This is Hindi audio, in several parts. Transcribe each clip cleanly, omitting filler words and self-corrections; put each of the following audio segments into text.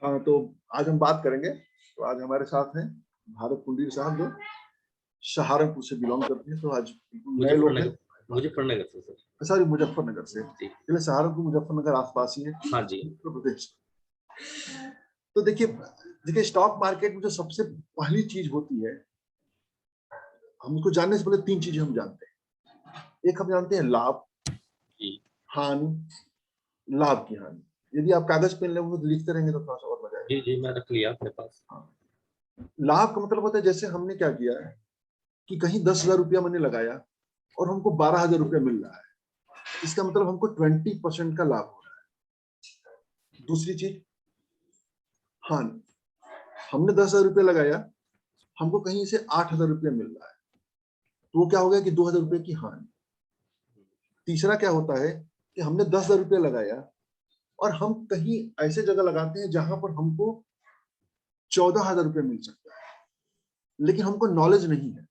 हाँ, तो आज हम बात करेंगे। तो आज हमारे साथ हैं भारत कुंडीर साहब, जो सहारनपुर से बिलोंग करते हैं। तो आज नए लोग हैं। मुजफ्फरनगर से सर। सॉरी, मुजफ्फरनगर से। जी। इसलिए सहारनपुर मुजफ्फरनगर आसपास ही है। हाँ जी। उत्तर प्रदेश। तो देखिए स्टॉक मार्केट में जो सबसे पहली चीज होती है, हम उसको जानने से पहले तीन चीजें हम जानते हैं। एक हम जानते हैं लाभ, हानि, लाभ की हानि। यदि आप कागज पेन लोगे तो लिखते रहेंगे तो थोड़ा सा और मजा आएगा। जी जी, मैं रख लिया अपने पास। हाँ। लाभ का मतलब होता है, जैसे हमने क्या किया है कि कहीं 10,000 रुपया मैंने लगाया और हमको 12,000 रुपया मिल रहा है, इसका मतलब हमको 20% का लाभ हो रहा है। दूसरी चीज हानि, हमने 10,000 रुपया लगाया, हमको कहीं से 8,000 रुपया मिल रहा है, तो वो क्या हो गया कि 2,000 रुपये की हानि। तीसरा क्या होता है कि हमने 10,000 रुपया लगाया और हम कहीं ऐसे जगह लगाते हैं जहां पर हमको 14,000 रुपया मिल सकता है, लेकिन हमको नॉलेज नहीं है।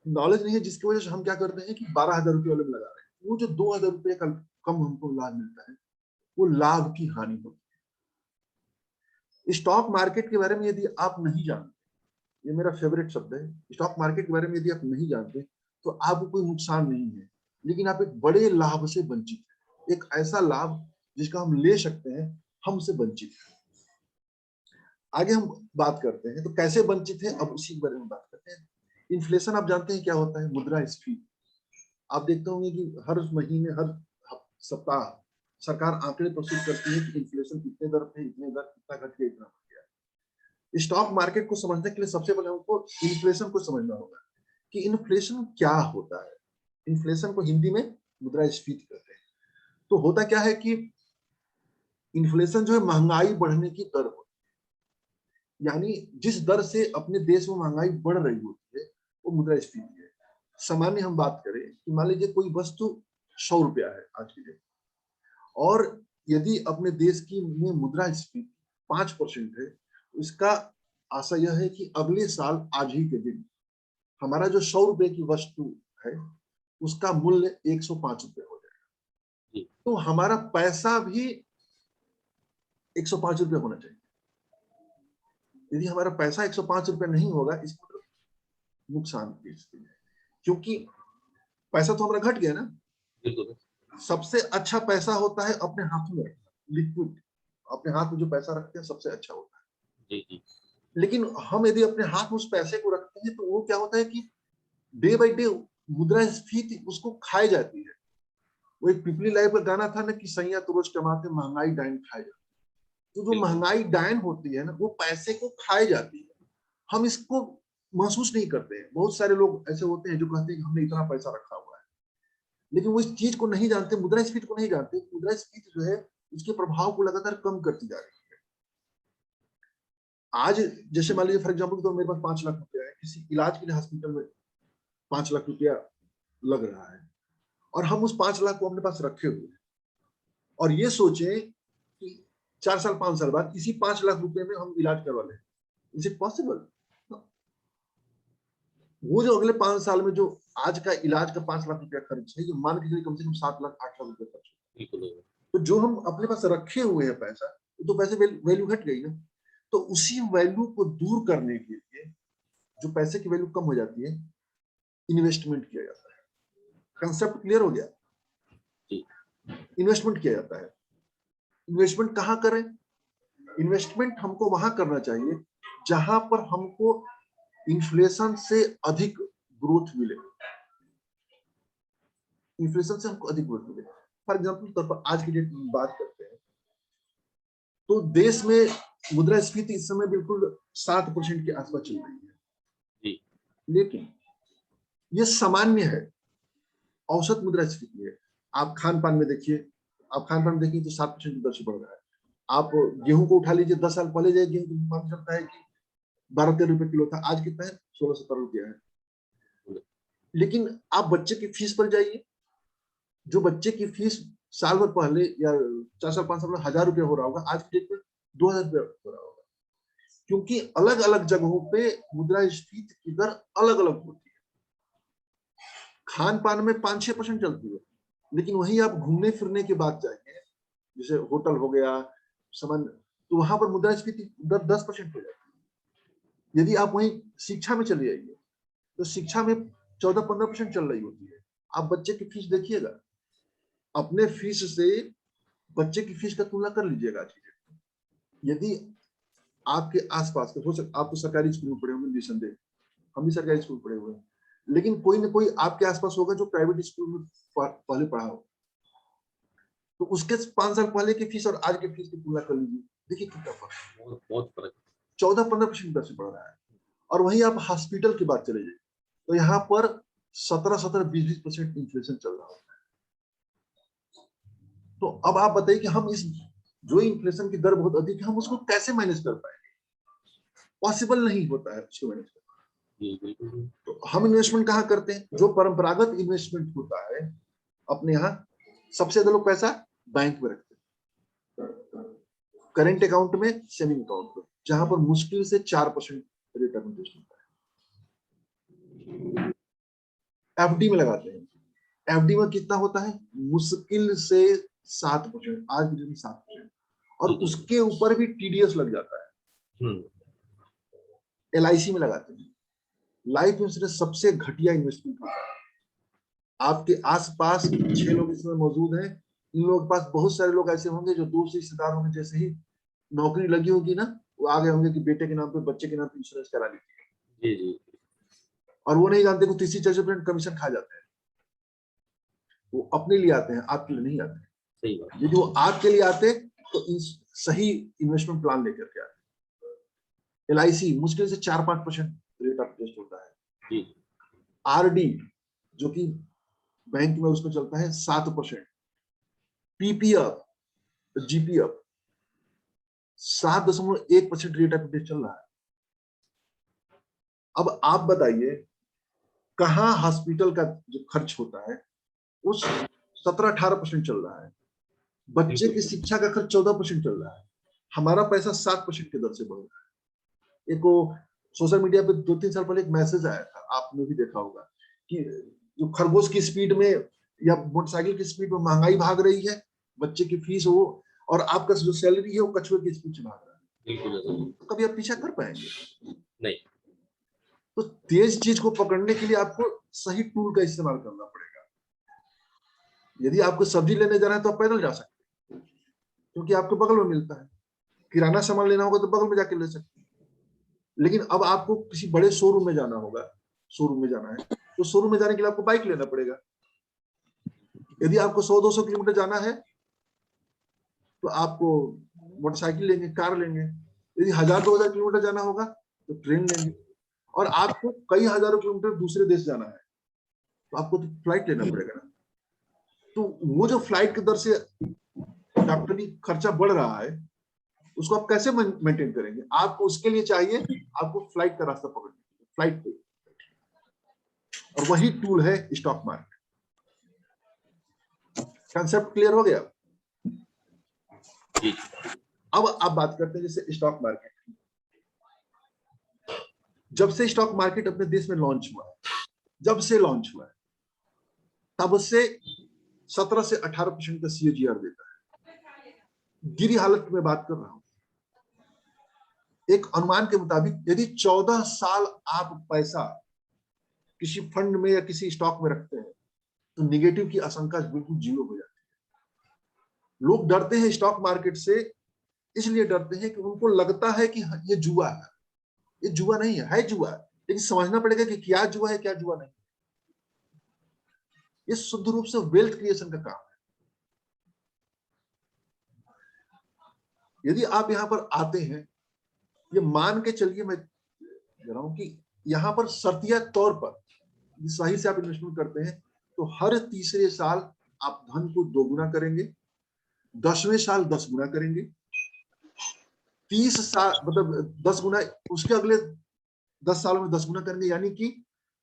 नॉलेज नहीं है जिसकी वजह से हम क्या करते हैं कि 12,000 रुपये वाले में लगा रहे हैं। वो जो 2,000 रुपये का कम हमको लाभ मिलता है, वो लाभ की हानि होती है। स्टॉक मार्केट के बारे में यदि आप नहीं जानते, ये मेरा फेवरेट शब्द है, स्टॉक मार्केट के बारे में यदि आप नहीं जानते तो आपको कोई नुकसान नहीं है, लेकिन आप एक बड़े लाभ से वंचित हैं। एक ऐसा लाभ जिसका हम ले सकते हैं, हमसे वंचित है। आगे हम बात करते हैं तो कैसे वंचित है, अब उसी के बारे में बात करते हैं। इन्फ्लेशन आप जानते हैं क्या होता है? मुद्रास्फीति। आप देखते होंगे कि हर महीने, हर सप्ताह सरकार आंकड़े प्रस्तुत करती है कि इन्फ्लेशन इतने दर पे, इतने दर, इतना घट गया, इतना बढ़ गया। स्टॉक मार्केट को समझने के लिए सबसे पहले हमको इन्फ्लेशन को समझना होगा कि इन्फ्लेशन क्या होता है। इन्फ्लेशन को हिंदी में मुद्रास्फीति कहते हैं। तो होता क्या है कि इन्फ्लेशन जो है महंगाई बढ़ने की दर होती है, यानी जिस दर से अपने देश में महंगाई बढ़ रही होती है वो मुद्रास्फीति है। सामान्य हम बात करें कि मान लीजिए कोई वस्तु 100 रुपया है आज की डेट, और यदि अपने देश की में मुद्रास्फीति 5% है, तो इसका आशा यह है कि अगले साल आज ही के दिन हमारा जो 100 रुपए की वस्तु है उसका मूल्य 105 रुपए हो जाएगा। तो हमारा पैसा भी 105 रुपए होना चाहिए। यदि हमारा पैसा 105 रुपए नहीं होगा, इसका मतलब नुकसान की स्थिति है, क्योंकि पैसा तो हमारा घट गया ना। बिल्कुल। सबसे अच्छा पैसा होता है अपने हाथों में रखना, लिक्विड। अपने हाथ में जो पैसा रखते हैं सबसे अच्छा होता है। जी जी। लेकिन हम यदि अपने हाथ में उस पैसे को रखते हैं तो वो क्या होता है कि डे बाई डे मुद्रास्फीति उसको खाई जाती है। वो एक पिपली लाइव का गाना था ना कि सैया तो रोज कमाते महंगाई डायन खाए जाती है। तो जो महंगाई डायन होती है ना, वो पैसे को खाए जाती है। हम इसको महसूस नहीं करते हैं। बहुत सारे लोग ऐसे होते हैं जो कहते हैं कि हमने इतना पैसा रखा हुआ है, लेकिन वो इस चीज को नहीं जानते, मुद्रास्फीति को नहीं जानते। मुद्रास्फीति जो है उसके प्रभाव को लगातार कम करती जा रही है। आज जैसे मान लीजिए फॉर एग्जाम्पल, तो मेरे पास 5 लाख रुपया है, किसी इलाज के लिए हॉस्पिटल में 5 लाख रुपया लग रहा है, और हम उस 5 लाख को अपने पास रखे हुए हैं, और ये सोचे कि 4 साल 5 साल बाद इसी 5 लाख रुपए में हम इलाज करवा लें। Is it possible? वो जो अगले 5 साल में जो आज का इलाज का 5 लाख रुपया खर्च है, ये मान के चलिए कम से कम 7 लाख 8 लाख रुपया खर्च हो। तो जो हम अपने पास रखे हुए हैं पैसा, तो पैसे वैल्यू घट गई ना। तो उसी वैल्यू को दूर करने के लिए, जो पैसे की वैल्यू कम हो जाती है, इन्वेस्टमेंट किया जाता है। कंसेप्ट क्लियर हो गया? इन्वेस्टमेंट किया जाता है। इन्वेस्टमेंट कहाँ करें? इन्वेस्टमेंट हमको वहां करना चाहिए जहां पर हमको इन्फ्लेशन से अधिक ग्रोथ मिले। इन्फ्लेशन से हमको अधिक ग्रोथ मिले। फॉर एग्जाम्पल तौर पर आज की डेट में बात करते हैं तो देश में मुद्रास्फीति इस समय बिल्कुल 7% के आसपास चल रही है, लेकिन ये सामान्य है, औसत मुद्रास्फीति है। आप खान पान में देखिए, तो 7% की दर से बढ़ रहा है। आप गेहूं को उठा लीजिए, 10 साल पहले जाए गेहूं मान चलता है कि 12-13 रुपए किलो था, आज कितना है? 16-17 रुपया है। लेकिन आप बच्चे की फीस पर जाइए, जो बच्चे की फीस साल भर पहले या 4 साल 5 साल पहले 1,000 रुपया हो रहा होगा, आज की डेट में 2,000 रुपया हो रहा होगा, क्योंकि अलग अलग जगहों पे मुद्रास्फीति की दर अलग अलग होती है। खान पान में 5-6% चलती है, लेकिन वहीं आप घूमने फिरने की बात चाहिए, जैसे होटल हो गया, सामान्य, तो वहां पर मुद्रास्फीति दर 10% हो जाती है। यदि आप वहीं शिक्षा में चले जाइए तो शिक्षा में 14-15% चल रही होती है। आप बच्चे की फीस देखिएगा, अपने फीस से बच्चे की फीस का तुलना कर लीजिएगा। यदि आपके आसपास हो सकता, आप तो सरकारी स्कूल में पढ़े होंगे निसंदेह, हम भी सरकारी स्कूल पढ़े हुए हैं, लेकिन कोई ना कोई आपके आसपास होगा जो प्राइवेट स्कूल में पहले पढ़ा हो, तो उसके 5 साल पहले की फीस और आज की फीस की तुलना कर लीजिए, देखिए कितना फर्क, बहुत फर्क, 14-15% दर से बढ़ रहा है। और वहीं आप हॉस्पिटल की बात चले जाइए तो यहाँ पर 17-20% इन्फ्लेशन चल रहा होता है। तो अब आप बताइए कि हम इस जो इन्फ्लेशन की दर बहुत अधिक है, हम उसको कैसे मैनेज कर पाएंगे? पॉसिबल नहीं होता है उसको मैनेज करना। तो हम इन्वेस्टमेंट कहाँ करते हैं? जो परंपरागत इन्वेस्टमेंट होता है अपने यहाँ, सबसे ज्यादा लोग पैसा बैंक में रखते हैं, करेंट अकाउंट में, सेविंग अकाउंट में, जहां पर मुश्किल से 4% रेट ऑफ इंटरेस्ट होता है। एफडी में लगाते हैं, एफडी में कितना होता है? मुश्किल से 7%, आज की डेट में 7%, और उसके ऊपर भी टीडीएस लग जाता है। एलआईसी में लगाते हैं, लाइफ इंश्योरेंस सबसे घटिया इन्वेस्टमेंट होता है। आपके आसपास 6 लोग इसमें मौजूद हैं, इन लोगों के पास बहुत सारे लोग ऐसे होंगे जो दोस्त रिश्तेदार होंगे, जैसे ही नौकरी लगी होगी ना, वो आ गए होंगे कि बेटे के नाम पे, बच्चे के नाम पे इंश्योरेंस करा लीजिए। जी, और वो नहीं जानते कि 30-40% कमीशन खा जाते हैं। वो अपने लिए आते हैं, आपके लिए नहीं आते। सही बात। यदि वो आपके लिए आते तो सही इन्वेस्टमेंट प्लान लेकर के आते। एलआईसी मुश्किल से 4-5% रेट ऑफ इंटरेस्ट होता है। आरडी जो कि बैंक में उसमें चलता है 7%, PPF, GPF 7.1% rate of interest चल रहा है। अब आप बताइए कहां हॉस्पिटल का जो खर्च होता है उस 17-18% चल रहा है, बच्चे की शिक्षा का खर्च 14% चल रहा है, हमारा पैसा 7% की दर से बढ़ रहा है। एक वो सोशल मीडिया पे 2-3 साल पहले एक मैसेज आया था, आपने भी देखा होगा, कि जो खरगोश की स्पीड में या मोटरसाइकिल की स्पीड में महंगाई भाग रही है, बच्चे की फीस हो, और आपका जो सैलरी है वो कछुए की स्पीड से भाग रहा है। तो कभी आप पीछा कर पाएंगे? नहीं। तो तेज चीज को पकड़ने के लिए आपको सही टूल का इस्तेमाल करना पड़ेगा। यदि आपको सब्जी लेने जाना है तो आप पैदल जा सकते हैं, क्योंकि आपके बगल में मिलता है। किराना सामान लेना होगा तो बगल में जाके ले सकते हैं। लेकिन अब आपको किसी बड़े शोरूम में जाना होगा, शोरूम में जाना है तो शोरूम में जाने के लिए आपको बाइक लेना पड़ेगा। यदि आपको 100-200 किलोमीटर जाना है तो आपको मोटरसाइकिल लेंगे, कार लेंगे। यदि 1000-2000 किलोमीटर जाना होगा तो ट्रेन लेंगे। और आपको कई हजारों किलोमीटर दूसरे देश जाना है तो आपको तो फ्लाइट लेना पड़ेगा ना। तो वो जो फ्लाइट की दर से डॉक्टरी खर्चा बढ़ रहा है, उसको आप कैसे मेंटेन करेंगे? आपको उसके लिए चाहिए, आपको फ्लाइट का रास्ता पकड़ना, फ्लाइट पे, और वही टूल है स्टॉक मार्केट। कंसेप्ट क्लियर हो गया? अब आप बात करते हैं जैसे स्टॉक मार्केट। जब से स्टॉक मार्केट अपने देश में लॉन्च हुआ, जब से लॉन्च हुआ है, तब से 17 से 18% का सीएजीआर देता है। गिरी हालत में बात कर रहा हूं। एक अनुमान के मुताबिक यदि 14 साल आप पैसा किसी फंड में या किसी स्टॉक में रखते हैं तो निगेटिव की आशंका बिल्कुल जीरो हो जाती है। लोग डरते हैं स्टॉक मार्केट से, इसलिए डरते हैं कि उनको लगता है कि ये जुआ है। ये जुआ नहीं है, जुआ, लेकिन समझना पड़ेगा कि क्या जुआ है, क्या जुआ नहीं। ये शुद्ध रूप से वेल्थ क्रिएशन का काम है। यदि आप यहां पर आते हैं, ये मान के चलिए, मैं कह रहा हूं कि यहां पर शर्तिया तौर पर सही से आप इन्वेस्टमेंट करते हैं तो हर तीसरे साल आप धन को 2 गुना करेंगे, 10वें साल 10 गुना करेंगे, 30 साल मतलब 10 गुना, उसके अगले 10 सालों में 10 गुना करेंगे। यानी कि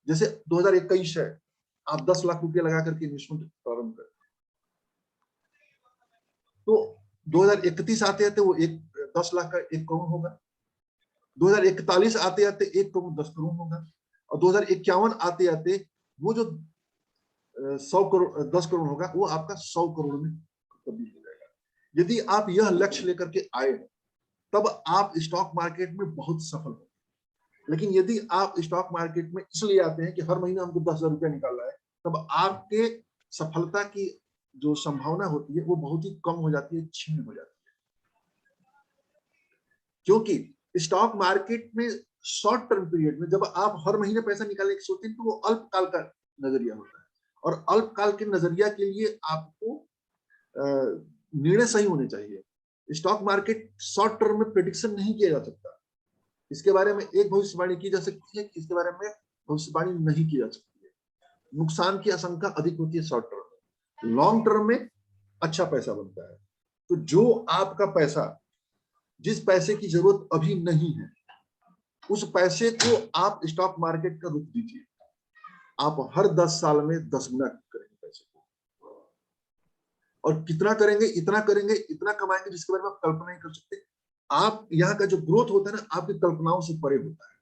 जैसे 2021 है, आप 10 लाख रुपया लगा करके इन्वेस्टमेंट प्रारंभ करें, तो 2031 आते आते वो 10 लाख का 1 करोड़ होगा, 2041 आते आते 1 करोड़ 10 करोड़ होगा, और 2051 आते आते वो जो 100 करोड़ 10 करोड़ होगा वो आपका 100 करोड़ में तब्दील हो जाएगा। यदि आप यह लक्ष्य लेकर के आए तब आप स्टॉक मार्केट में बहुत सफल हो। लेकिन यदि आप स्टॉक मार्केट में इसलिए आते हैं कि हर महीने हमको 10,000 रुपया निकालना है, तब आपके सफलता की जो संभावना होती है वो बहुत ही कम हो जाती है, छीन हो जाती है। क्योंकि स्टॉक मार्केट में शॉर्ट टर्म पीरियड में जब आप हर महीने पैसा निकालने की सोचते हैं तो वो अल्पकाल का नजरिया होता है, और अल्पकाल के नजरिया के लिए आपको निर्णय सही होने चाहिए। स्टॉक मार्केट शॉर्ट टर्म में प्रेडिक्शन नहीं किया जा सकता। इसके बारे में एक भविष्यवाणी की जा सकती है, इसके बारे में भविष्यवाणी नहीं की जा सकती है। नुकसान की आशंका अधिक होती है शॉर्ट टर्म में। लॉन्ग टर्म में अच्छा पैसा बनता है। तो जो आपका पैसा, जिस पैसे की जरूरत अभी नहीं है, उस पैसे को आप स्टॉक मार्केट का रुख दीजिए। आप हर 10 साल में 10 गुना करेंगे पैसे को, और कितना करेंगे, इतना कमाएंगे जिसके बारे में आप कल्पना नहीं कर सकते। आप यहाँ का जो ग्रोथ होता है ना, आपकी कल्पनाओं से परे होता है।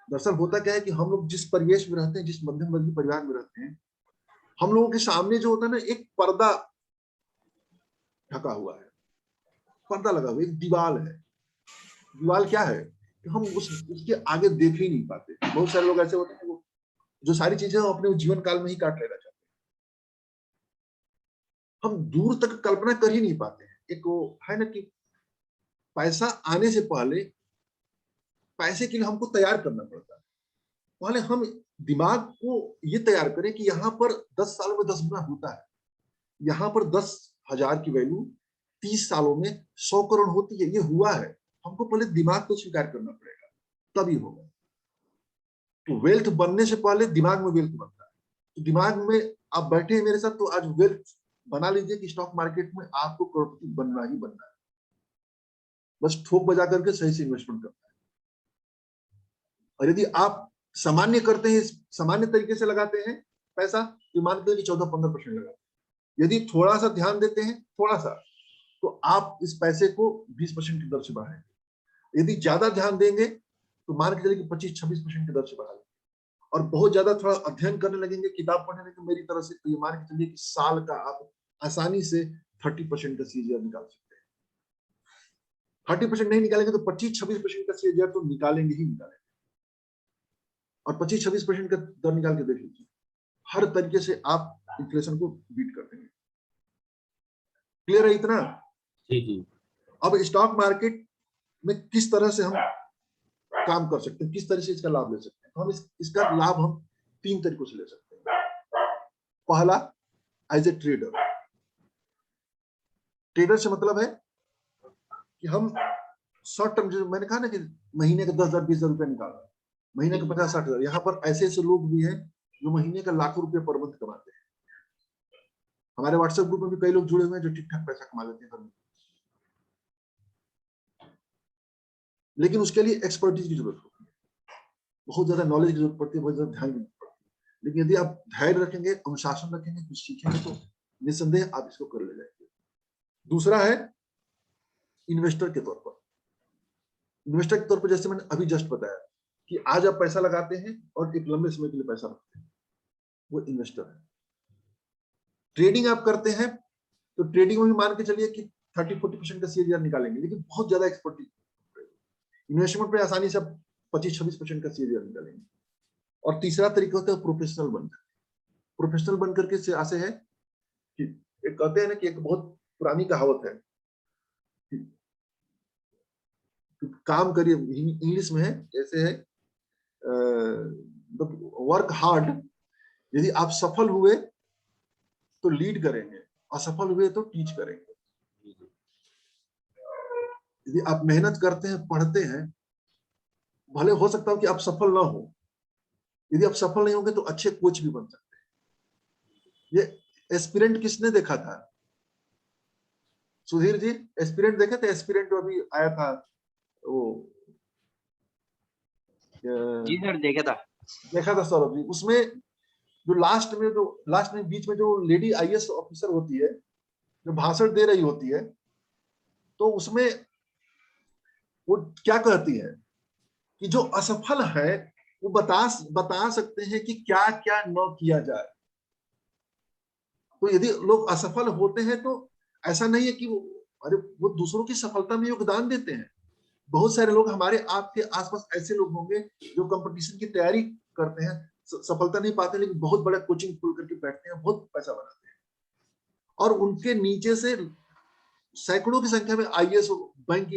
दरअसल होता क्या है कि हम लोग जिस परिवेश में रहते हैं, जिस मध्यम वर्गीय परिवार में रहते हैं, हम लोगों के सामने जो होता है ना, एक पर्दा ढका हुआ है, पर्दा लगा हुआ, एक दीवार है। दीवार क्या है कि हम उसके आगे देख ही नहीं पाते। बहुत सारे लोग ऐसे होते हैं वो जो सारी चीजें हम अपने जीवन काल में ही काट लेना चाहते हैं। हम दूर तक कल्पना कर ही नहीं पाते हैं। एक वो है ना कि पैसा आने से पहले पैसे के लिए हमको तैयार करना पड़ता है। पहले हम दिमाग को ये तैयार करें कि यहाँ पर 10 सालों में 10 गुना होता है। यहाँ पर 10,000 की वैल्यू 30 सालों में 100 करोड़ होती है। ये हुआ है। हमको पहले दिमाग को स्वीकार करना पड़ेगा, तभी होगा। तो वेल्थ बनने से पहले दिमाग में वेल्थ बनता है। तो दिमाग में आप बैठे हैं मेरे साथ, तो आज वेल्थ बना लीजिए कि स्टॉक मार्केट में आपको करोड़पति बनना ही बनना है। बस ठोक बजा करके सही से इन्वेस्टमेंट करना है। और यदि आप सामान्य करते हैं, सामान्य तरीके से लगाते हैं पैसा, तो मान के 14-15% लगाते हैं। यदि थोड़ा सा ध्यान देते हैं, थोड़ा सा, तो आप इस पैसे को 20% की दर से बढ़ाएंगे। यदि ज्यादा ध्यान देंगे तो मान के चलिए कि 25-26% की दर से बढ़ाएंगे। और बहुत ज्यादा थोड़ा अध्ययन करने लगेंगे, किताब पढ़ने लगेंगे मेरी तरह से, तो ये मान के चलिए कि साल का आप आसानी से 30% का सीजीआर निकाल सकते हैं। 30% नहीं निकालेंगे तो 25-26% का सीजीआर तो निकालेंगे ही निकालेंगे। और 25-26% का दर निकाल के देख लीजिए, हर तरीके से आप इन्फ्लेशन को बीट कर देंगे। क्लियर है इतना? जी जी। अब स्टॉक मार्केट में किस तरह से हम काम कर सकते हैं, किस तरह से इसका लाभ ले सकते हैं? तो हम इसका लाभ हम 3 तरीकों से ले सकते हैं। पहला, एज ए ट्रेडर। ट्रेडर से मतलब है कि हम शॉर्ट टर्म, जो मैंने कहा ना कि महीने का 10,000 20,000 रुपया निकालना, महीने का 50-60 हजार। यहाँ पर ऐसे ऐसे लोग भी हैं जो महीने का लाखों रुपए पर मंथ कमाते हैं। हमारे व्हाट्सएप ग्रुप में भी कई लोग जुड़े हुए हैं जो ठीक ठाक पैसा कमा लेते हैं। लेकिन उसके लिए एक्सपर्टीज की जरूरत होती है, बहुत ज्यादा नॉलेज की जरूरत पड़ती है, बहुत ज्यादा ध्यान की जरूरत पड़ती है। लेकिन यदि आप धैर्य रखेंगे, अनुशासन रखेंगे, कुछ सीखेंगे, तो निस्संदेह आप इसको कर ले जाएंगे। दूसरा है इन्वेस्टर के तौर पर। इन्वेस्टर के तौर पर जैसे मैंने अभी जस्ट बताया कि आज आप पैसा लगाते हैं और एक लंबे समय के लिए पैसा रखते हैं, वो इन्वेस्टर है। ट्रेडिंग आप करते हैं तो ट्रेडिंग में भी मान के चलिए कि 30-40% का सीजीआर निकालेंगे, लेकिन बहुत ज्यादा एक्सपर्टीज। इन्वेस्टमेंट पे आसानी से 25-26% का सीजीआर निकालेंगे। और तीसरा तरीका होता है प्रोफेशनल बनकर। प्रोफेशनल बनकर के से ऐसे है कि एक कहते हैं ना कि एक बहुत पुरानी कहावत है कि काम करिए, इंग्लिश में है, ऐसे है, वर्क हार्ड, यदि आप सफल हुए तो लीड करेंगे, असफल हुए तो टीच करेंगे। यदि आप मेहनत करते हैं, पढ़ते हैं, भले हो सकता हो कि आप सफल ना हो, यदि आप सफल नहीं होंगे तो अच्छे कोच भी बन सकते हैं। ये एस्पिरेंट किसने देखा था? सुधीर जी, एस्पिरेंट देखे थे? एस्पिरेंट जो अभी आया था, वो जी सर, देखा था सौरभ जी। उसमें जो लास्ट में बीच में जो लेडी आईएएस ऑफिसर होती है, जो भाषण दे रही होती है, तो उसमें वो क्या कहती है कि जो असफल है वो बता सकते हैं कि क्या क्या न किया जाए। तो यदि लोग असफल होते हैं तो ऐसा नहीं है कि वो अरे वो दूसरों की सफलता में योगदान देते हैं। बहुत सारे लोग हमारे आपके आसपास ऐसे लोग होंगे जो कंपटीशन की तैयारी करते हैं, सफलता नहीं पाते, लेकिन बहुत बड़ा कोचिंग खोल करके बैठते हैं, बहुत पैसा बनाते हैं, और उनके नीचे से सैकड़ों की संख्या में आईएएस बैंक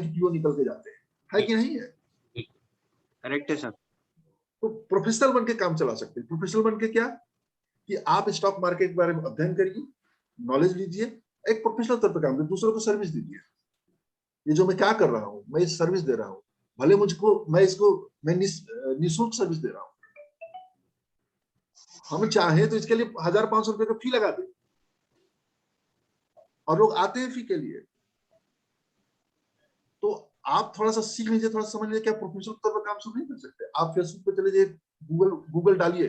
पीओ निकल के जाते हैं, है कि नहीं है? करेक्ट है सर। तो प्रोफेशनल बन के काम चला सकते हैं। प्रोफेशनल बन के क्या कि आप स्टॉक मार्केट के बारे में अध्ययन करिए, नॉलेज लीजिए, एक प्रोफेशनल तौर पर काम करिए, दूसरों को सर्विस दीजिए। ये जो मैं क्या कर रहा हूँ, मैं इस सर्विस दे रहा हूँ, भले मैं निःशुल्क सर्विस दे रहा हूँ। हम चाहे तो इसके लिए 1,500 रुपए का फी लगा दें, और लोग आते हैं फी के लिए। तो आप थोड़ा सा सीख लीजिए, थोड़ा समझ लीजिए, क्या प्रोफेशनल तौर पर काम शुरू नहीं कर सकते? आप फेसबुक पे चले जाइए, गूगल डालिए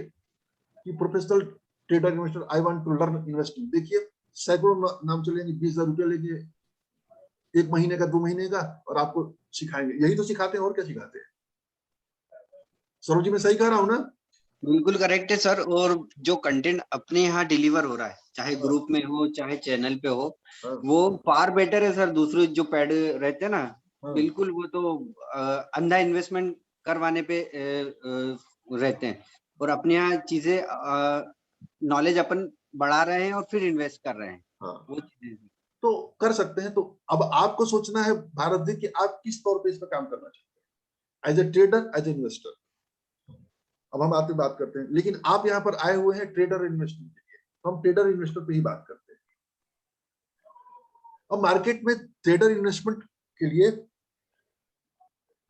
कि professional trader investor I want to learn investing, देखिए सैकड़ों नाम चले जाएंगे, 20,000 रुपया लेंगे 1 महीने का, 2 महीने का, और आपको सिखाएंगे। यही तो सिखाते हैं, और क्या सिखाते हैं? सरोज जी, मैं सही कह रहा हूँ ना? बिल्कुल करेक्ट है सर। और जो कंटेंट अपने यहाँ डिलीवर हो रहा है, चाहे ग्रुप में हो चाहे चैनल पे हो, वो फार बेटर है सर। दूसरे जो पैड रहते हैं ना, बिल्कुल वो तो अंधा इन्वेस्टमेंट करवाने पे रहते हैं, और अपने यहाँ चीजें नॉलेज अपन बढ़ा रहे हैं और फिर इन्वेस्ट कर रहे हैं। वो चीजें तो कर सकते हैं। तो अब आपको सोचना है भारत जी कि आप किस तौर पे इस पर काम करना चाहते हैं, as a trader, as a investor. अब हम आपकी बात करते हैं, लेकिन आप यहाँ पर आए हुए हैं ट्रेडर इन्वेस्टमेंट के लिए, तो हम ट्रेडर इन्वेस्टर पे ही बात करते हैं। अब मार्केट में ट्रेडर इन्वेस्टमेंट के लिए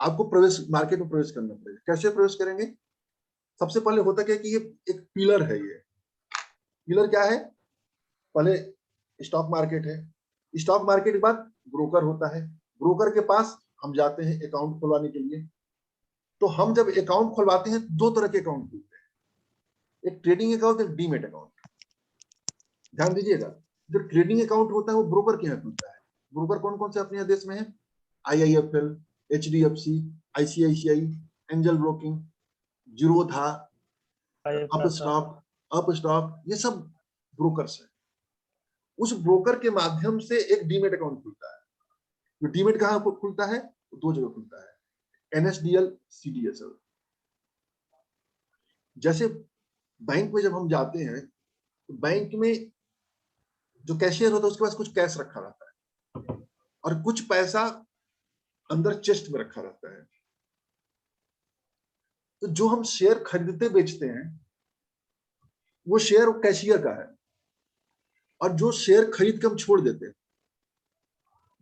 आपको मार्केट में प्रवेश करना पड़ेगा। कैसे प्रवेश करेंगे? सबसे पहले होता क्या है कि ये एक पिलर है। ये पिलर क्या है? पहले स्टॉक मार्केट है, स्टॉक मार्केट के बाद ब्रोकर होता है, ब्रोकर के पास हम जाते हैं अकाउंट खुलवाने के लिए। तो हम जब अकाउंट खुलवाते हैं, 2 तरह के अकाउंट खुलते हैं, एक ट्रेडिंग अकाउंट, एक डीमेट अकाउंट। ध्यान दीजिएगा, जो ट्रेडिंग अकाउंट होता है वो ब्रोकर के यहाँ खुलता है। ब्रोकर कौन कौन से अपने देश में है? IIFL, HDFC, ICICI, angel broking, Zerodha, Upstox, ये सब ब्रोकर्स है। उस ब्रोकर के माध्यम से एक डीमेट अकाउंट खुलता है। जो डीमेट कहाँ खुलता है? 2 जगह खुलता है, NSDL, CDSL। जैसे बैंक में जब हम जाते हैं, तो बैंक में जो कैशियर होता है उसके पास कुछ कैश रखा रहता है, और कुछ पैसा अंदर चेस्ट में रखा रहता है। तो जो हम शेयर खरीदते बेचते हैं, वो शेयर कैशियर का है, और जो शेयर खरीद के हम छोड़ देते हैं,